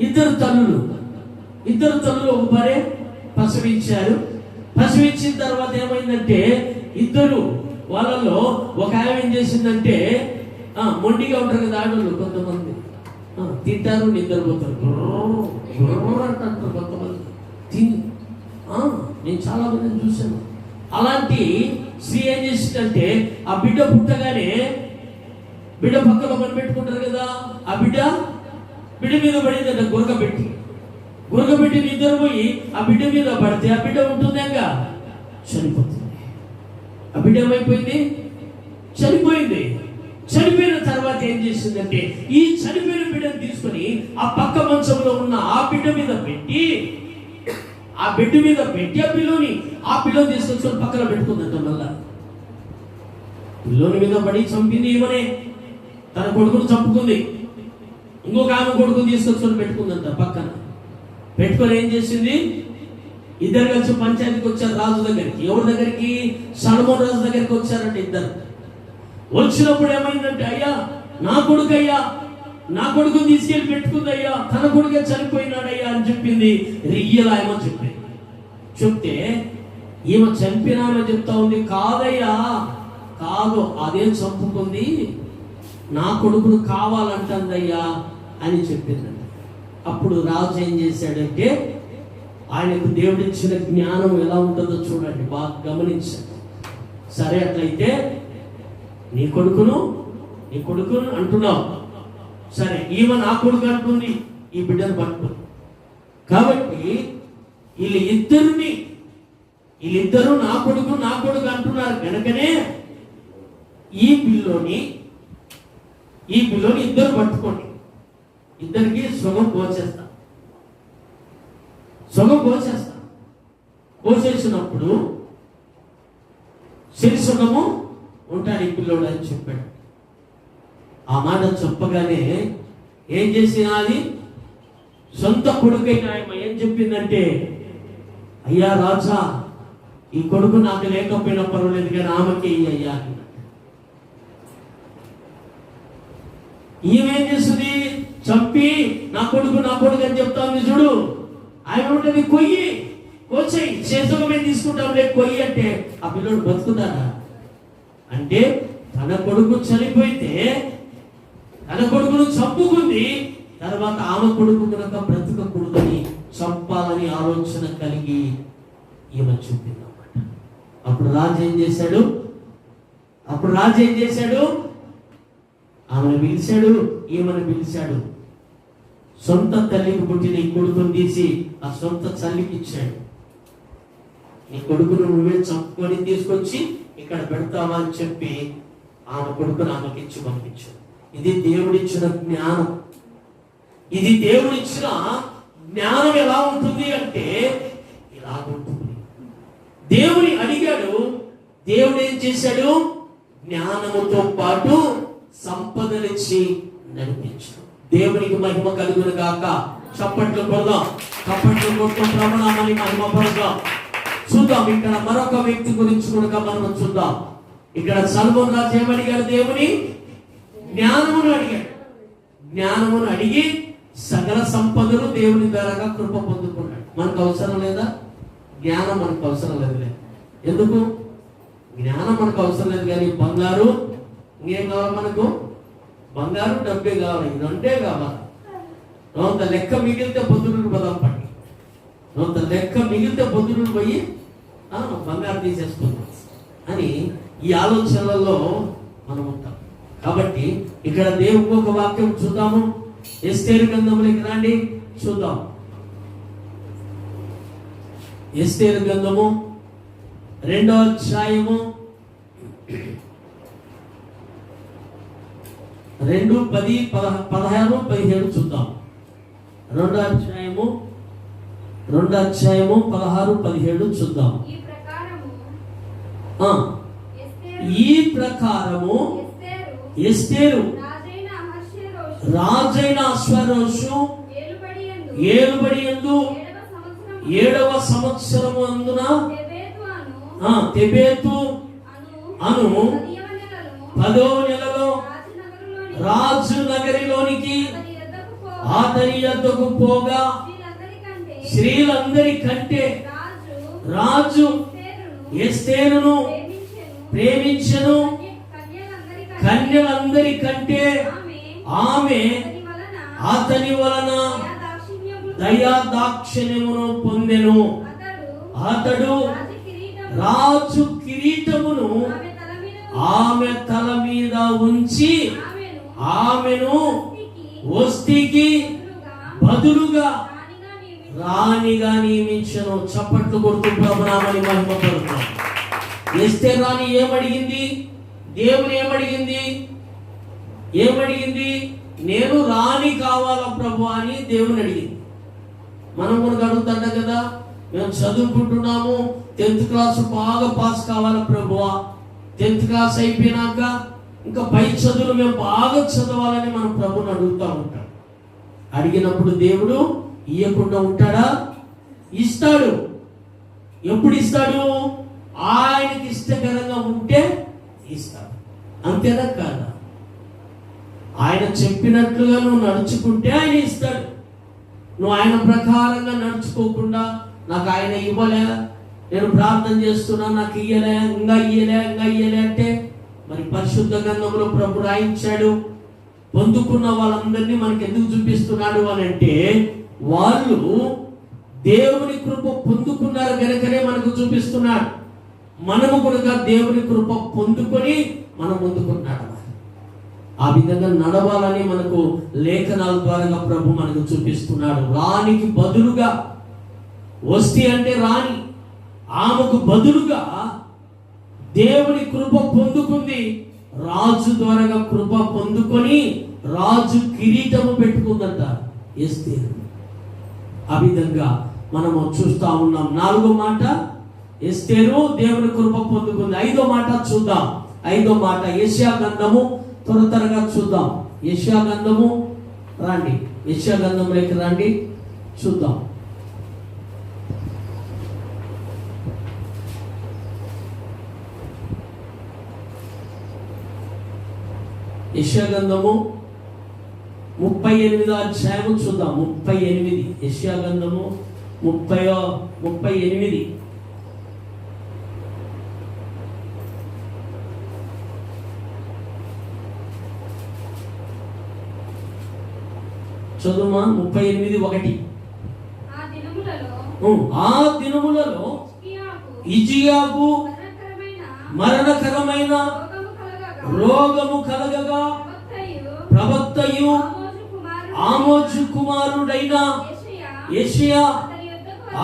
ఇద్దరు తల్లులు ఒక భార్య ప్రసవించారు. ప్రసవించిన తర్వాత ఏమైందంటే ఇద్దరు వాళ్ళలో ఒక ఆమె ఏం చేసిందంటే, మొండిగా ఉంటారు కదా ఆడవాళ్ళు, కొంతమంది తింటారు నిద్రపోతారు అంటారు కొంతమంది తిని. నేను చాలా మందిని చూశాను. అలాంటి స్త్రీ ఏం చేసిందంటే, ఆ బిడ్డ పుట్టగానే బిడ్డ పక్కలో పని పెట్టుకుంటారు కదా, ఆ బిడ్డ మీద పడిందంట. గురకబెట్టి నిద్రపోయి ఆ బిడ్డ మీద పడితే ఆ బిడ్డ ఉంటుందేగా, చనిపోతుంది. ఆ బిడ్డ ఏమైపోయింది? చనిపోయింది. చనిపోయిన తర్వాత ఏం చేసిందంటే, ఈ చనిపోయిన బిడ్డను తీసుకొని ఆ పక్క మంచంలో ఉన్న ఆ బిడ్డ మీద పెట్టి ఆ పిల్లని తీసుకొచ్చుకొని పక్కన పెట్టుకుందంట. మళ్ళా పిల్లోని మీద పడి చంపింది ఈమెనే. తన కొడుకును చంపుకుంది. ఇంకొక ఆమె కొడుకుని తీసుకొచ్చుకొని పెట్టుకుందంట పక్కన. పెట్టుకొని ఏం చేసింది? ఇద్దరు కలిసి పంచాయతీకి వచ్చారు రాజు దగ్గరికి. ఎవరి దగ్గరికి? సొలొమోను రాజు దగ్గరికి వచ్చారంటే ఇద్దరు. వచ్చినప్పుడు ఏమైందంటే, అయ్యా నా కొడుకు అయ్యా నా కొడుకుని తీసుకెళ్ళి పెట్టుకుందయ్యా, తన కొడుకే చనిపోయినాడయ్యా అని చెప్పింది. రియల్ ఆయమ చెప్తే ఈమె చంపిన ఆమె చెప్తా ఉంది, కాదయ్యా కాదు, అదే చంపుకుంది, నా కొడుకును కావాలంటుందయ్యా అని చెప్పిందండి. అప్పుడు రాజు ఏం చేశాడంటే, ఆయనకు దేవుడిచ్చిన జ్ఞానం ఎలా ఉంటుందో చూడండి, బాగా గమనించండి. సరే అట్లయితే నీ కొడుకును అంటున్నావు, సరే ఈమె నా కొడుకు అంటుంది, ఈ బిడ్డను పట్టుకుంది. కాబట్టి వీళ్ళిద్దరూ నా కొడుకు అంటున్నారు కనుకనే ఈ బిల్లుని ఇద్దరు పట్టుకోండి, ఇద్దరికి సొగం కోసేస్తా. కోసేసినప్పుడు శరి సుఖము ఉంటాడు ఈ పిల్లోడు అని చెప్పాడు. ఆ మాట చెప్పగానే ఏం చేసినా అది సొంత కొడుకైన ఆయన ఏం చెప్పిందంటే, అయ్యా రాజా, ఈ కొడుకు నాకు లేకపోయినా పర్వాలేదు కానీ ఆమెకి అయ్యా. ఈమెం చేస్తుంది, చంపి నా కొడుకు అని చెప్తా ఉంది చూడు. ఆయన ఉంటుంది, కోసేయి, శేషమే తీసుకుంటాం లేదు, కొయ్యి అంటే ఆ పిల్లడు బతుకుతాడా? అంటే తన కొడుకు చనిపోయితే తన కొడుకును చంపుకుంది, తర్వాత ఆమె కొడుకు కనుక బ్రతకకూడదని చంపాలని ఆలోచన కలిగి ఈమె చూపింది అన్నమాట. అప్పుడు రాజు ఏం చేశాడు, ఆమెను పిలిచాడు, ఈమెను పిలిచాడు. సొంత తల్లికి పుట్టిన ఈ కొడుకును తీసి ఆ సొంత తల్లికి ఇచ్చాడు. ఈ కొడుకును నువ్వే చంపుకొని తీసుకొచ్చి ఇక్కడ పెడతావా అని చెప్పి ఆమె కొడుకును ఆమెకి ఇచ్చి పంపించాడు. ఇది దేవుడిచ్చిన జ్ఞానం. ఎలా ఉంటుంది అంటే ఇలా ఉంటుంది. దేవుని అడిగాడు, దేవుడు ఏం చేశాడు, జ్ఞానముతో పాటు సంపదనిచ్చి నడిపించాడు. దేవునికి మహిమ కలుగును గాక. చప్పట్లు కొడదాం, ప్రభునామాన్ని మహిమ పడదాం. చూద్దాం, ఇక్కడ మరొక వ్యక్తి గురించి కూడా మనం చూద్దాం. ఇక్కడ సల్మోన్ రాజు ఏమడిగాడు, దేవుని జ్ఞానమును అడిగి సకల సంపదలు దేవుని ద్వారాగా కృప పొందుకున్నాడు. మనకు అవసరం లేదా జ్ఞానం? మనకు అవసరం లేదు. ఎందుకు జ్ఞానం మనకు అవసరం లేదు, కానీ బంగారు ఇంకేం కావాలి మనకు? బంగారు డబ్బే కావాలి, ఇది రెండే కావాలి. నోంత లెక్క మిగిలితే పొద్దునూరు పదం పట్టి, నోంత లెక్క మిగిలితే పొద్దునూరు పోయి బంగారు తీసేసుకుందాం అని ఈ ఆలోచనలలో మనం ఉంటాం. కాబట్టి ఇక్కడ దేవునికి ఒక వాక్యం చూద్దాము. ఎస్తేరు గ్రంథంలోకి రండి, చూద్దాం. ఎస్తేరు గ్రంథము 2వ అధ్యాయము 2, 10, 16, 17 చూద్దాం. 2వ అధ్యాయము 16, 17 చూద్దాం. ఈ ప్రకారము ఎస్తేరు రాజైన అహష్వేరోషు ఏలుబడియందు 7వ సంవత్సరము అందున తెబేతు అను 10వ నెలలో రాజు నగరిలోనికి అతని యొద్దకు పోగా స్త్రీలందరికంటే రాజు ఎస్తేరును ప్రేమించెను. కన్యలందరికంటే ఆమె అతని వలన దయాదాక్షిణ్యమును పొందెను. అతడు రాజు కిరీటమును ఆమె తల మీద ఉంచి ఆమెను వస్తికి బదులుగా రాణిగా నియమించను. చప్పట్లు కొడుతూ ప్రభునామని మహిమపడుతాం. ఎస్తేరు రాణి ఏమడిగింది? దేవుని ఏమడిగింది? నేను రాణి కావాలా ప్రభు అని దేవుని అడిగింది. మనం కూడా అడుగుతాం కదా, మేము చదువుకుంటున్నాము, 10th క్లాస్ బాగా పాస్ కావాలా ప్రభువా, 10th క్లాస్ అయిపోయినాక ఇంకా పై చదువులు మేము బాగా చదవాలని మనం ప్రభుని అడుగుతూ ఉంటాం. అడిగినప్పుడు దేవుడు ఇయ్యకుండా ఉంటాడా? ఇస్తాడు. ఎప్పుడు ఇస్తాడు? ఆయనకి ఇష్టకరంగా ఉంటే ఇస్తాడు. అంతేనా కాదా? ఆయన చెప్పినట్లుగా నువ్వు నడుచుకుంటే ఆయన ఇస్తాడు. నువ్వు ఆయన ప్రకారంగా నడుచుకోకుండా నాకు ఆయన ఇవ్వలే, నేను ప్రార్థన చేస్తున్నా నాకు ఇయ్యలే, ఇంకా ఇయ్యలే అంటే మరి పరిశుద్ధ గ్రంథంలో ప్రభు రాయించాడు. పొందుకున్న వాళ్ళందరినీ మనకి ఎందుకు చూపిస్తున్నాడు అని అంటే, వాళ్ళు దేవుని కృప పొందుకున్నారు కనుకనే మనకు చూపిస్తున్నాడు. మనము కూడా దేవుని కృప పొందుకొని మనం పొందుకున్నాడు. ఆ విధంగా నడవాలని మనకు లేఖనాల ద్వారా ప్రభు మనకు చూపిస్తున్నాడు. రానికి బదులుగా, వస్తి అంటే రాణి, ఆమెకు బదులుగా దేవుని కృప పొందుకుంది. రాజు ద్వారా కృప పొందుకొని రాజు కిరీటము పెట్టుకుందంట ఎస్తేరు. ఆ విధంగా మనము చూస్తా ఉన్నాం. 4వ మాట ఎస్తేరు దేవుని కృప పొందుకుంది. 5వ మాట చూద్దాం. 5వ మాట యెషయా గ్రంథము, త్వరగా చూద్దాం. యెషయా గ్రంథము రండి, యెషయా గ్రంథంలోకి రండి, చూద్దాం. యెషయా గ్రంథము 38వ అధ్యాయము చూద్దాం. 38 యెషయా గ్రంథము 38. చదువుమా. 38:1. ఆ దినములలో హిజ్కియాకు మరణకరమైన రోగము కలగగా ప్రవక్తయు ఆమోజు కుమారుడైన యెషయా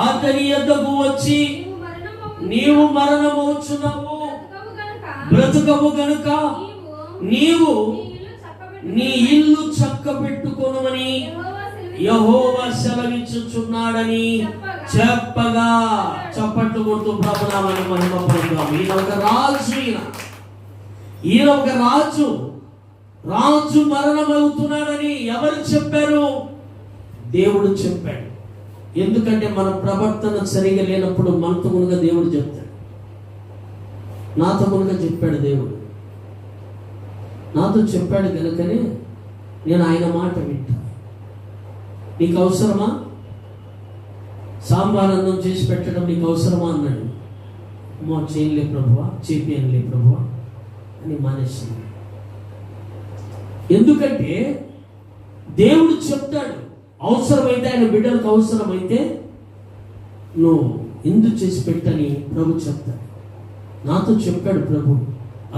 అతని యొద్దకు వచ్చి, నీవు మరణమవుచున్నావు, బ్రతుకవు గనుక నీవు నీ ఇల్లు చక్కబెట్టుకొనుమని యెహోవా సెలవిచ్చుచున్నాడని చెప్పగా. చప్పట్లు కొడుతూ ప్రభునామమును మహిమపరుద్దాం. ఈయన ఒక రాజు, ఈయన ఒక రాజు. రాజు మరణమవుతున్నాడని ఎవరు చెప్పారు? దేవుడు చెప్పాడు. ఎందుకంటే మన ప్రవర్తన సరిగా లేనప్పుడు మనతో మునుగా దేవుడు చెప్తాడు. నాతో మునుగా చెప్పాడు దేవుడు, నాతో చెప్పాడు కనుకనే నేను ఆయన మాట వింటా. నీకు అవసరమా? సాంబార్ అన్నం చేసి పెట్టడం నీకు అవసరమా అన్నాడు. అమ్మో చేయలే ప్రభువా, చేపియనులే ప్రభువా అని మానేసింది. ఎందుకంటే దేవుడు చెప్తాడు. అవసరమైతే ఆయన బిడ్డలకు అవసరమైతే నువ్వు ఎందుకు చేసి పెట్టని ప్రభు చెప్తాడు. నాతో చెప్పాడు ప్రభు,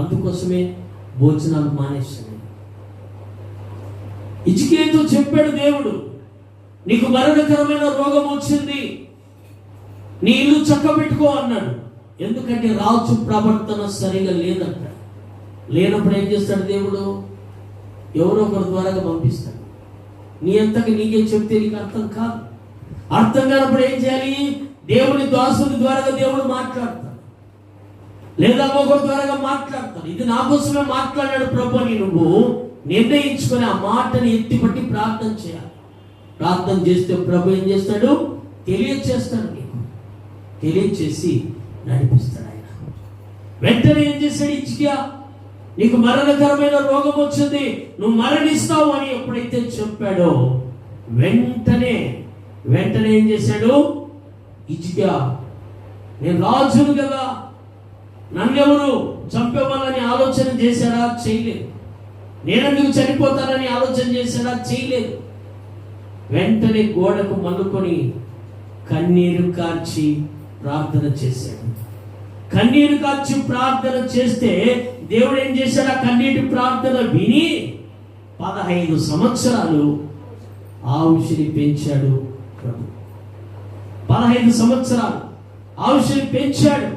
అందుకోసమే భోజనాలు మానేశాను. హిజ్కియాతో చెప్పాడు దేవుడు, నీకు మరణకరమైన రోగం వచ్చింది, నీ ఇల్లు చక్కబెట్టుకో అన్నాడు. ఎందుకంటే రాజు ప్రవర్తన సరిగా లేదంట. లేనప్పుడు ఏం చేస్తాడు దేవుడు? ఎవరో ఒకరి ద్వారా పంపిస్తాడు. నీ అంతకు నీకే చెప్తే నీకు అర్థం కాదు. అర్థం కానప్పుడు ఏం చేయాలి? దేవుని దాసుని ద్వారా దేవుడు మాట్లాడతాడు, లేదా ఒకరి ద్వారా మాట్లాడతాడు. ఇది నా కోసమే మాట్లాడాడు ప్రభు అని నువ్వు నిర్ణయించుకొని ఆ మాటని ఎత్తిపట్టి ప్రార్థన చేయాలి. ప్రార్థన చేస్తే ప్రభు ఏం చేస్తాడు? తెలియచేస్తాడు. నీకు తెలియచేసి నడిపిస్తాడు ఆయన. వెంటనే ఏం చేశాడు హిజ్కియా? నీకు మరణకరమైన రోగం వచ్చింది, నువ్వు మరణిస్తావు అని ఎప్పుడైతే చెప్పాడో వెంటనే ఏం చేశాడు హిజ్కియా? నేను రాజును కదా, నన్నెవరు చంపేవాళ్ళని ఆలోచన చేశాడా? చేయలేదు. నేనెందుకు చనిపోతానని ఆలోచన చేశాడా? చేయలేదు. వెంటనే గోడకు మల్లుకొని కన్నీరు కార్చి ప్రార్థన చేశాడు. కన్నీరు కార్చి ప్రార్థన చేస్తే దేవుడు ఏం చేశాడు? ఆ కన్నీటి ప్రార్థన విని 15 సంవత్సరాలు ఆయుష్ని పెంచాడు ప్రభు. 15 సంవత్సరాలు ఆయుష్ని పెంచాడు,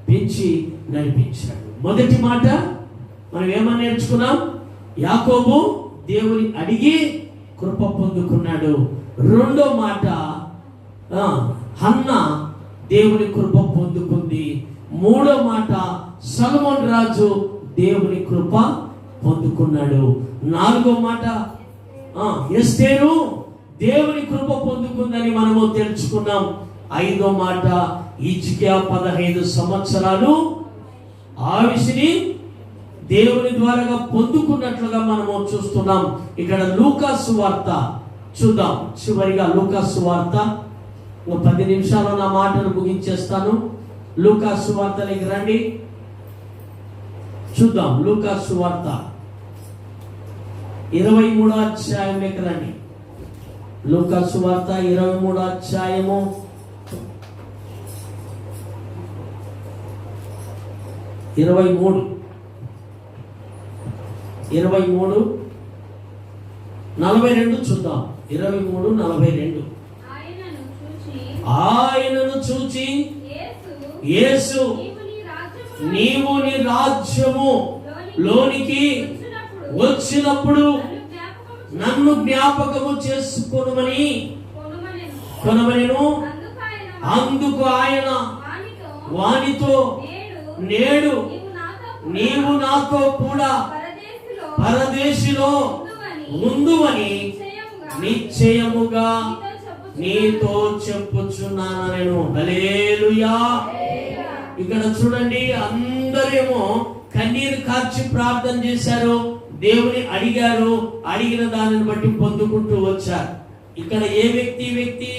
పెంచి నడిపించాడు. మొదటి మాట మనం ఏమని నేర్చుకున్నాం? యాకోబు దేవుని అడిగి కృప పొందుకున్నాడు. రెండో మాట హన్నా దేవుని కృప పొందుకుంది. మూడో మాట సొలొమోను రాజు దేవుని కృప పొందుకున్నాడు. నాలుగో మాట ఎస్తేరు దేవుని కృప పొందుకుందని మనము తెలుసుకున్నాం. ఐదో మాట హిజ్కియా 15 సంవత్సరాలు ఆయుష్ని దేవుని ద్వారాగా పొందుకున్నట్లుగా మనము చూస్తున్నాం. ఇక్కడ లూకా సువార్త చూద్దాం. చివరిగా లూకా సువార్త 10 నిమిషాలు నా మాటను ముగించేస్తాను. లూకా సువార్తలోకి రండి, చూద్దాం. లూకా సువార్త 23వ అధ్యాయంలోకి రండి. లూకా సువార్త 23వ అధ్యాయము 23:42 చూద్దాం. 23:42 ఆయనను చూచి యేసు నీవు నీ రాజ్యము లోనికి వచ్చినప్పుడు నన్ను జ్ఞాపకము చేసుకొనుమని కొనమనెను. అందుకు ఆయన వానితో నేడు నీవు నాతో కూడా పరదేశిలో ఉందువని నిశ్చయముగా నీతో చెప్పుచున్నాను నేను. హల్లెలూయా. ఇక్కడ చూడండి, అందరేమో కన్నీరు కార్చి ప్రార్థన చేశారు, దేవుని అడిగారు, అడిగిన దానిని బట్టి పొందుకుంటూ వచ్చారు. ఇక్కడ ఏ వ్యక్తి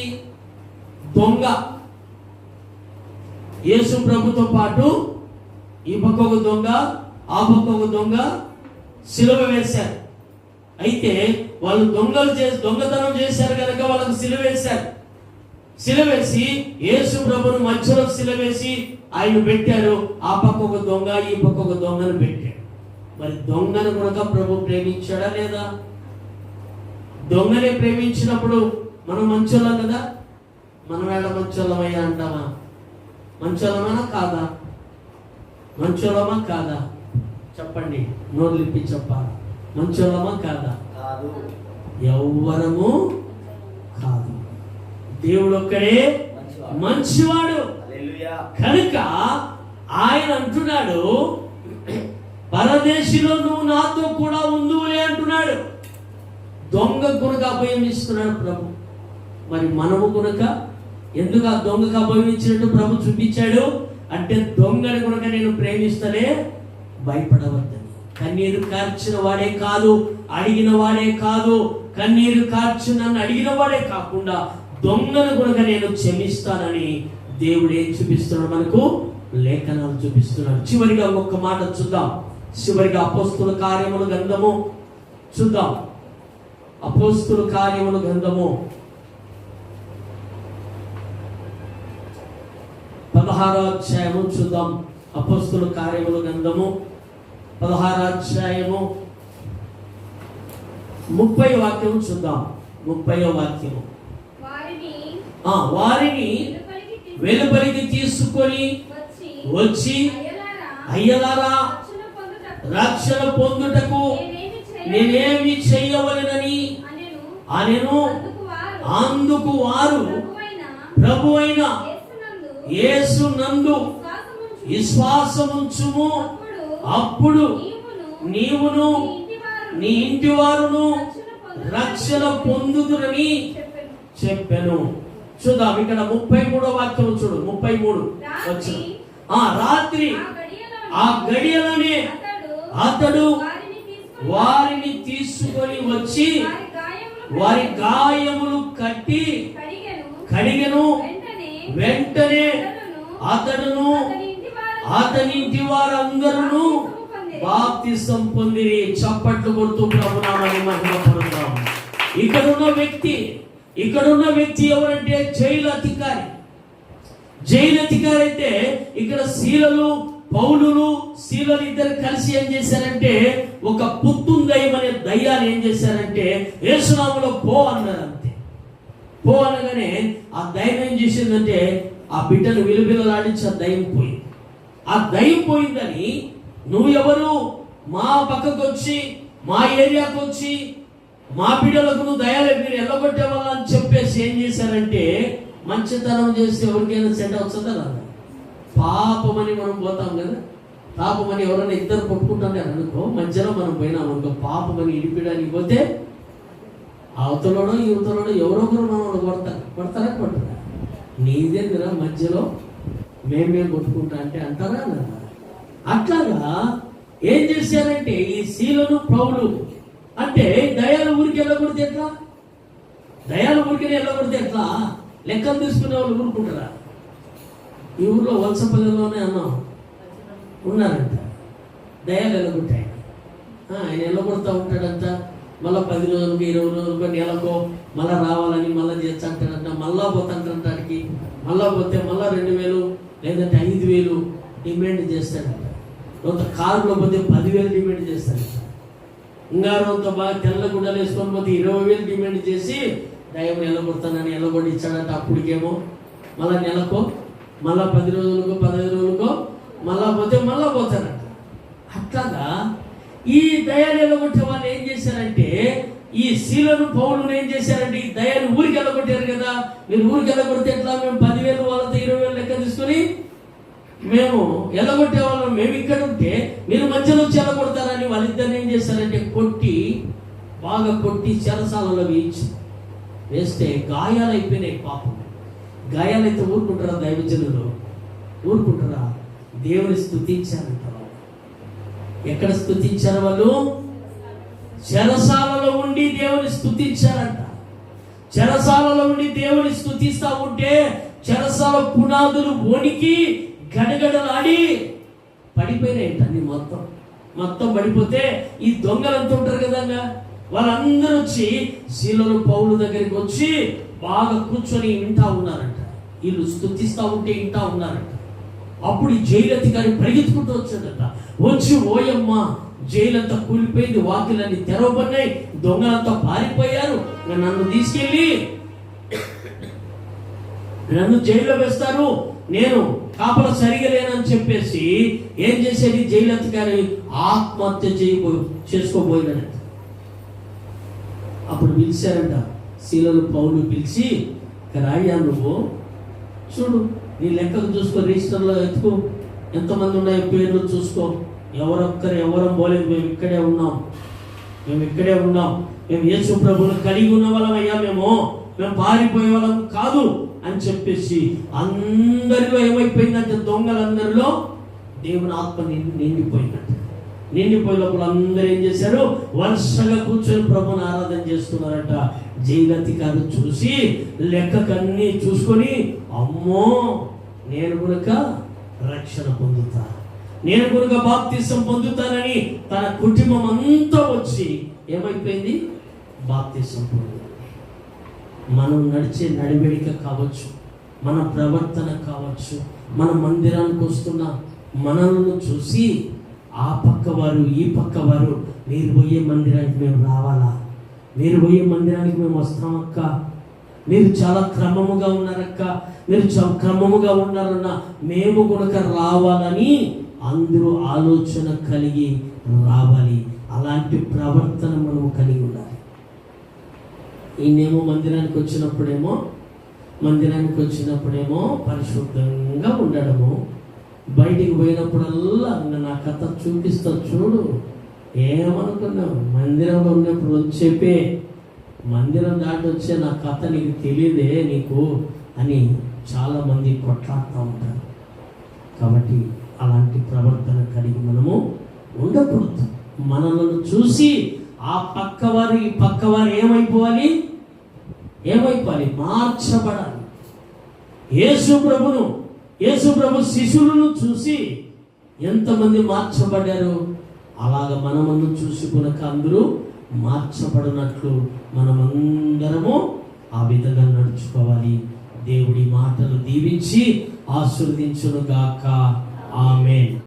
దొంగ. యేసు ప్రభుతో పాటు ఈ పక్క ఒక దొంగ, ఆ పక్క ఒక దొంగ సిలువ వేశారు. అయితే వాళ్ళు దొంగతనం చేశారు కనుక వాళ్ళకు సిలువ వేశారు. సిలువ వేసి యేసు ప్రభును మధ్యలో సిలువ వేసి ఆయన పెట్టారు. ఆ పక్క ఒక దొంగ, ఈ పక్క ఒక దొంగను పెట్టాడు. మరి దొంగను కూడా ప్రభు ప్రేమించాడా లేదా? దొంగనే ప్రేమించినప్పుడు మనం మంచోళ్ళం కదా. మనం ఏడ మంచోళ్ళమయ్యా అంటామా? మంచోళ్ళమా కాదా? మంచోళ్ళమా కాదా? చెప్పండి, నోరు ఇప్పి చెప్పాలి. మంచోళ్ళమా కాదా? ఎవ్వరము కాదు. దేవుడు ఒక్కడే మంచివాడు. కనుక ఆయన అంటున్నాడు, పరదేశిలో నువ్వు నాతో కూడా ఉందువులే అంటున్నాడు. దొంగ గునక అభయం ఇస్తున్నాడు ప్రభు. మరి మనము గునక ఎందుకు ఆ దొంగకు అభయం ఇచ్చినట్టు ప్రభు చూపించాడు అంటే, దొంగని గునక నేను ప్రేమిస్తలే, భయపడవద్దని. కన్నీరు కార్చిన వాడే కాదు, అడిగిన వాడే కాదు, కన్నీరు కార్చి నన్ను అడిగిన వాడే కాకుండా దొంగను గునక నేను క్షమిస్తానని దేవుడు ఏం చూపిస్తున్నాడు? మనకు లేఖనాలు చూపిస్తున్నాడు. చివరిగా ఒక్క మాట చూద్దాం. చివరిగా అపోస్తుల కార్యముల గ్రంథము చూద్దాం. అపోస్తుల కార్యముల గ్రంథము 16వ అధ్యాయము చూద్దాం. అపోస్తుల కార్యముల గ్రంథము 16వ అధ్యాయము 30వ వాక్యము చూద్దాం. 30వ వాక్యము, వారిని వెలుపలికి తీసుకొని వచ్చి అయ్యలారా, రక్షణ పొందుటకు నేనేమి చేయవలెనని అనెను. అందుకు వారు ప్రభు అయిన యేసు నందు విశ్వాసముంచుము, అప్పుడు నీవును నీ ఇంటి వారును రక్షణ పొందుదురని చెప్పెను. చూద్దాం. ఇక్కడ 33వ వాక్యం చూడు. 33 వచ్చు. రాత్రి ఆ గడియలోనే అతడు వారిని తీసుకొని వచ్చి వారి గాయములు కట్టి కడిగెను. వెంటనే అతడును అతని ఇంటి వారందరూ బాప్తిసం పొందిరి. చప్పట్లు కొడుతూ ప్రభునామని మహిమపడుతాం. ఇక్కడున్న వ్యక్తి ఎవరంటే జైలు అధికారి. జైలు అధికారి అయితే ఇక్కడ శీలలు, పౌలులు, శీలలు ఇద్దరు కలిసి ఏం చేశారంటే, ఒక పుత్తుం దయ్యం అనే దయ్యాన్ని ఏం చేశారంటే యేసునామములో పో అన్నారు. అంతే. పో అనగానే ఆ దయ్యం ఏం చేసిందంటే ఆ బిడ్డను విలువిలలాడించి ఆ దయ్యం పోయింది. ఆ దయ్యం పోయిందని నువ్వు ఎవరు మా పక్కకు వచ్చి మా ఏరియాకు వచ్చి మా బిడ్డలకు నువ్వు దయాలే మీరు ఎల్లగొట్టే వాళ్ళ అని చెప్పేసి ఏం చేశారంటే, మంచితనం చేస్తే ఎవరికైనా సెట్ అవుతుందా రాదా? పాపమని మనం పోతాం కదా. పాపమని ఎవరైనా ఇద్దరు కొట్టుకుంటానే అనుకో, మధ్యలో మనం పోయినాం అనుకో, పాపమని ఇడిపించడానికి పోతే అవతలోడో యువతలోడో ఎవరో ఒకరు మనం కొడతారా కొట్టరా? నీదేందిరా మధ్యలో మేము కొట్టుకుంటా అంటే అంటారా అన్నారా? అట్లాగా ఏం చేశారంటే ఈ శీలను పౌలు అంటే దయాలు ఊరికి వెళ్ళకూడదు ఎట్లా? దయాలు ఊరికే వెళ్ళకూడదు ఎట్లా? లెక్కలు తీసుకునే వాళ్ళు ఊరుకుంటారా? ఈ ఊర్లో వలసపల్లిలోనే అన్నాం ఉన్నారంట, దయాలు వెళ్ళగొట్టాయి. ఆయన వెళ్ళగొడతా ఉంటాడంట. మళ్ళీ 10 రోజులకి 20 రోజులకో నెలకో మళ్ళీ రావాలని మళ్ళీ చేస్తాంటాడంట. మళ్ళా పోతాంటానికి మళ్ళా పోతే మళ్ళీ 2000 లేదంటే 5000 డిమాండ్ చేస్తాడంట. కొంత కారులో పోతే 10,000 డిమాండ్ చేస్తాడంట. ఇంగారంతో బాగా తెల్ల గుడ్డలు వేసుకొని పోతే 20,000 డిమాండ్ చేసి దయ్యం వెళ్ళగొడతానని వెళ్ళగొట్టి ఇచ్చాడంట. అప్పటికేమో మళ్ళీ నెలకో మళ్ళా 10 రోజులకో 15 రోజులకో మళ్ళా పోతే మళ్ళా పోతారంట. అట్లాగా ఈ దయాలు వెళ్ళగొట్టే వాళ్ళు ఏం చేశారంటే ఈ శీలను పౌలును ఏం చేశారంటే ఈ దయాలు ఊరికి వెళ్ళగొట్టారు కదా. మీరు ఊరికి వెళ్ళగొడితే ఎట్లా? మేము 10,000 వాళ్ళతో 20,000 లెక్క తీసుకొని మేము ఎల్లగొట్టే వాళ్ళం. మేము ఇక్కడ ఉంటే మీరు మధ్యలో వచ్చి ఎల్లగొడతారని వాళ్ళిద్దరిని ఏం చేశారంటే కొట్టి బాగా కొట్టి చెరసాలలో వేస్తే గాయాలైపోయినాయి. పాపం గాయాలైతే ఊరుకుంటారా? దైవజనులు ఊరుకుంటారా? దేవుని స్తుతించారంట. ఎక్కడ స్తుతించారు వాళ్ళు? చెరసాలలో ఉండి దేవుని స్తుతించారంట. చెరసాలలో ఉండి దేవుని స్తుతిస్తా ఉంటే చెరసాల పునాదులు వణికి గడగడలాడి పడిపోయినాయంట. అన్ని మొత్తం పడిపోతే ఈ దొంగలంతా ఉంటారు కదా, వాళ్ళందరూ వచ్చి శీలను పౌలు దగ్గరికి వచ్చి బాగా కూర్చొని వింటా ఉన్నారంట. వీళ్ళు స్తుతిస్తా ఉంటే వింటా ఉన్నారంట. అప్పుడు ఈ జైలు అధికారి పరిగెత్తుకుంటూ వచ్చాడట. వచ్చి ఓయమ్మ జైలంతా కూలిపోయింది, వాకిలన్నీ తెరవబడినాయి, దొంగలంతా పారిపోయారు, నన్ను తీసుకెళ్ళి నన్ను జైల్లో వేస్తారు, నేను కాపలా సరిగా లేనని చెప్పేసి ఏం చేసేది జైలు అధికారి ఆత్మహత్య చేసుకోబోయినాడంట. అప్పుడు పిలిచారంట శీలను పౌలు పిలిచి, రాయ్యా నువ్వు చూడు, నీ లెక్కలు చూసుకో, రిజిస్టర్లో ఎత్తుకో, ఎంతమంది ఉన్నాయో పేర్లు చూసుకో, ఎవరం పోలేదు, మేము ఇక్కడే ఉన్నాం, మేము యేసు ప్రభువును కలిగి ఉన్న వాళ్ళమయ్యా, మేము పారిపోయే వాళ్ళం కాదు అని చెప్పేసి అందరిలో ఏమైపోయిందంటే దొంగలందరిలో దేవుని ఆత్మ నిండిపోయిందంట. నిండిపోయే లోపల అందరూ ఏం చేశారు? వరుసగా కూర్చొని ప్రభుని ఆరాధన చేస్తున్నారట. జైలధికారి చూసి లెక్కకన్నీ చూసుకొని, అమ్మో నేను కనుక రక్షణ పొందుతా, నేను కనుక బాప్తిసం పొందుతానని తన కుటుంబం అంతా వచ్చి ఏమైపోయింది? బాప్తిసం పొందుతుంది. మనం నడిచే నడివేడిక కావచ్చు, మన ప్రవర్తన కావచ్చు, మన మందిరానికి వస్తున్న మనలను చూసి ఆ పక్కవారు ఈ పక్కవారు, మీరు పోయే మందిరానికి మేము రావాలా, మీరు పోయే మందిరానికి మేము వస్తామక్క, మీరు చాలా క్రమముగా ఉన్నారక్క, మీరు చాలా క్రమముగా ఉన్నారన్న, మేము కనుక రావాలని అందరూ ఆలోచన కలిగి రావాలి. అలాంటి ప్రవర్తన మనం కలిగి ఉండాలి. ఈయనేమో మందిరానికి వచ్చినప్పుడేమో పరిశుద్ధంగా ఉండడము, బయటికి పోయినప్పుడల్లా నా కథ చూపిస్తా చూడు, ఏమనుకున్నావు? మందిరంలో ఉన్నప్పుడు చెప్పే, మందిరం దాటి వచ్చే నా కథ నీకు తెలియదే నీకు అని చాలా మంది కొట్లాడుతూ ఉంటారు. కాబట్టి అలాంటి ప్రవర్తన కలిగి మనము ఉండకూడదు. మనలను చూసి ఆ పక్కవారు ఈ పక్కవారు ఏమైపోవాలి? మార్చబడాలి. యేసు ప్రభు శిష్యులను చూసి ఎంతమంది మార్చబడ్డారు, అలాగ మనమను చూసి కనుక అందరూ మార్చబడినట్లు మనమందరము ఆ విధంగా నడుచుకోవాలి. దేవుడి మాటలు దీవించి ఆశీర్వదించును గాక. ఆమేన్.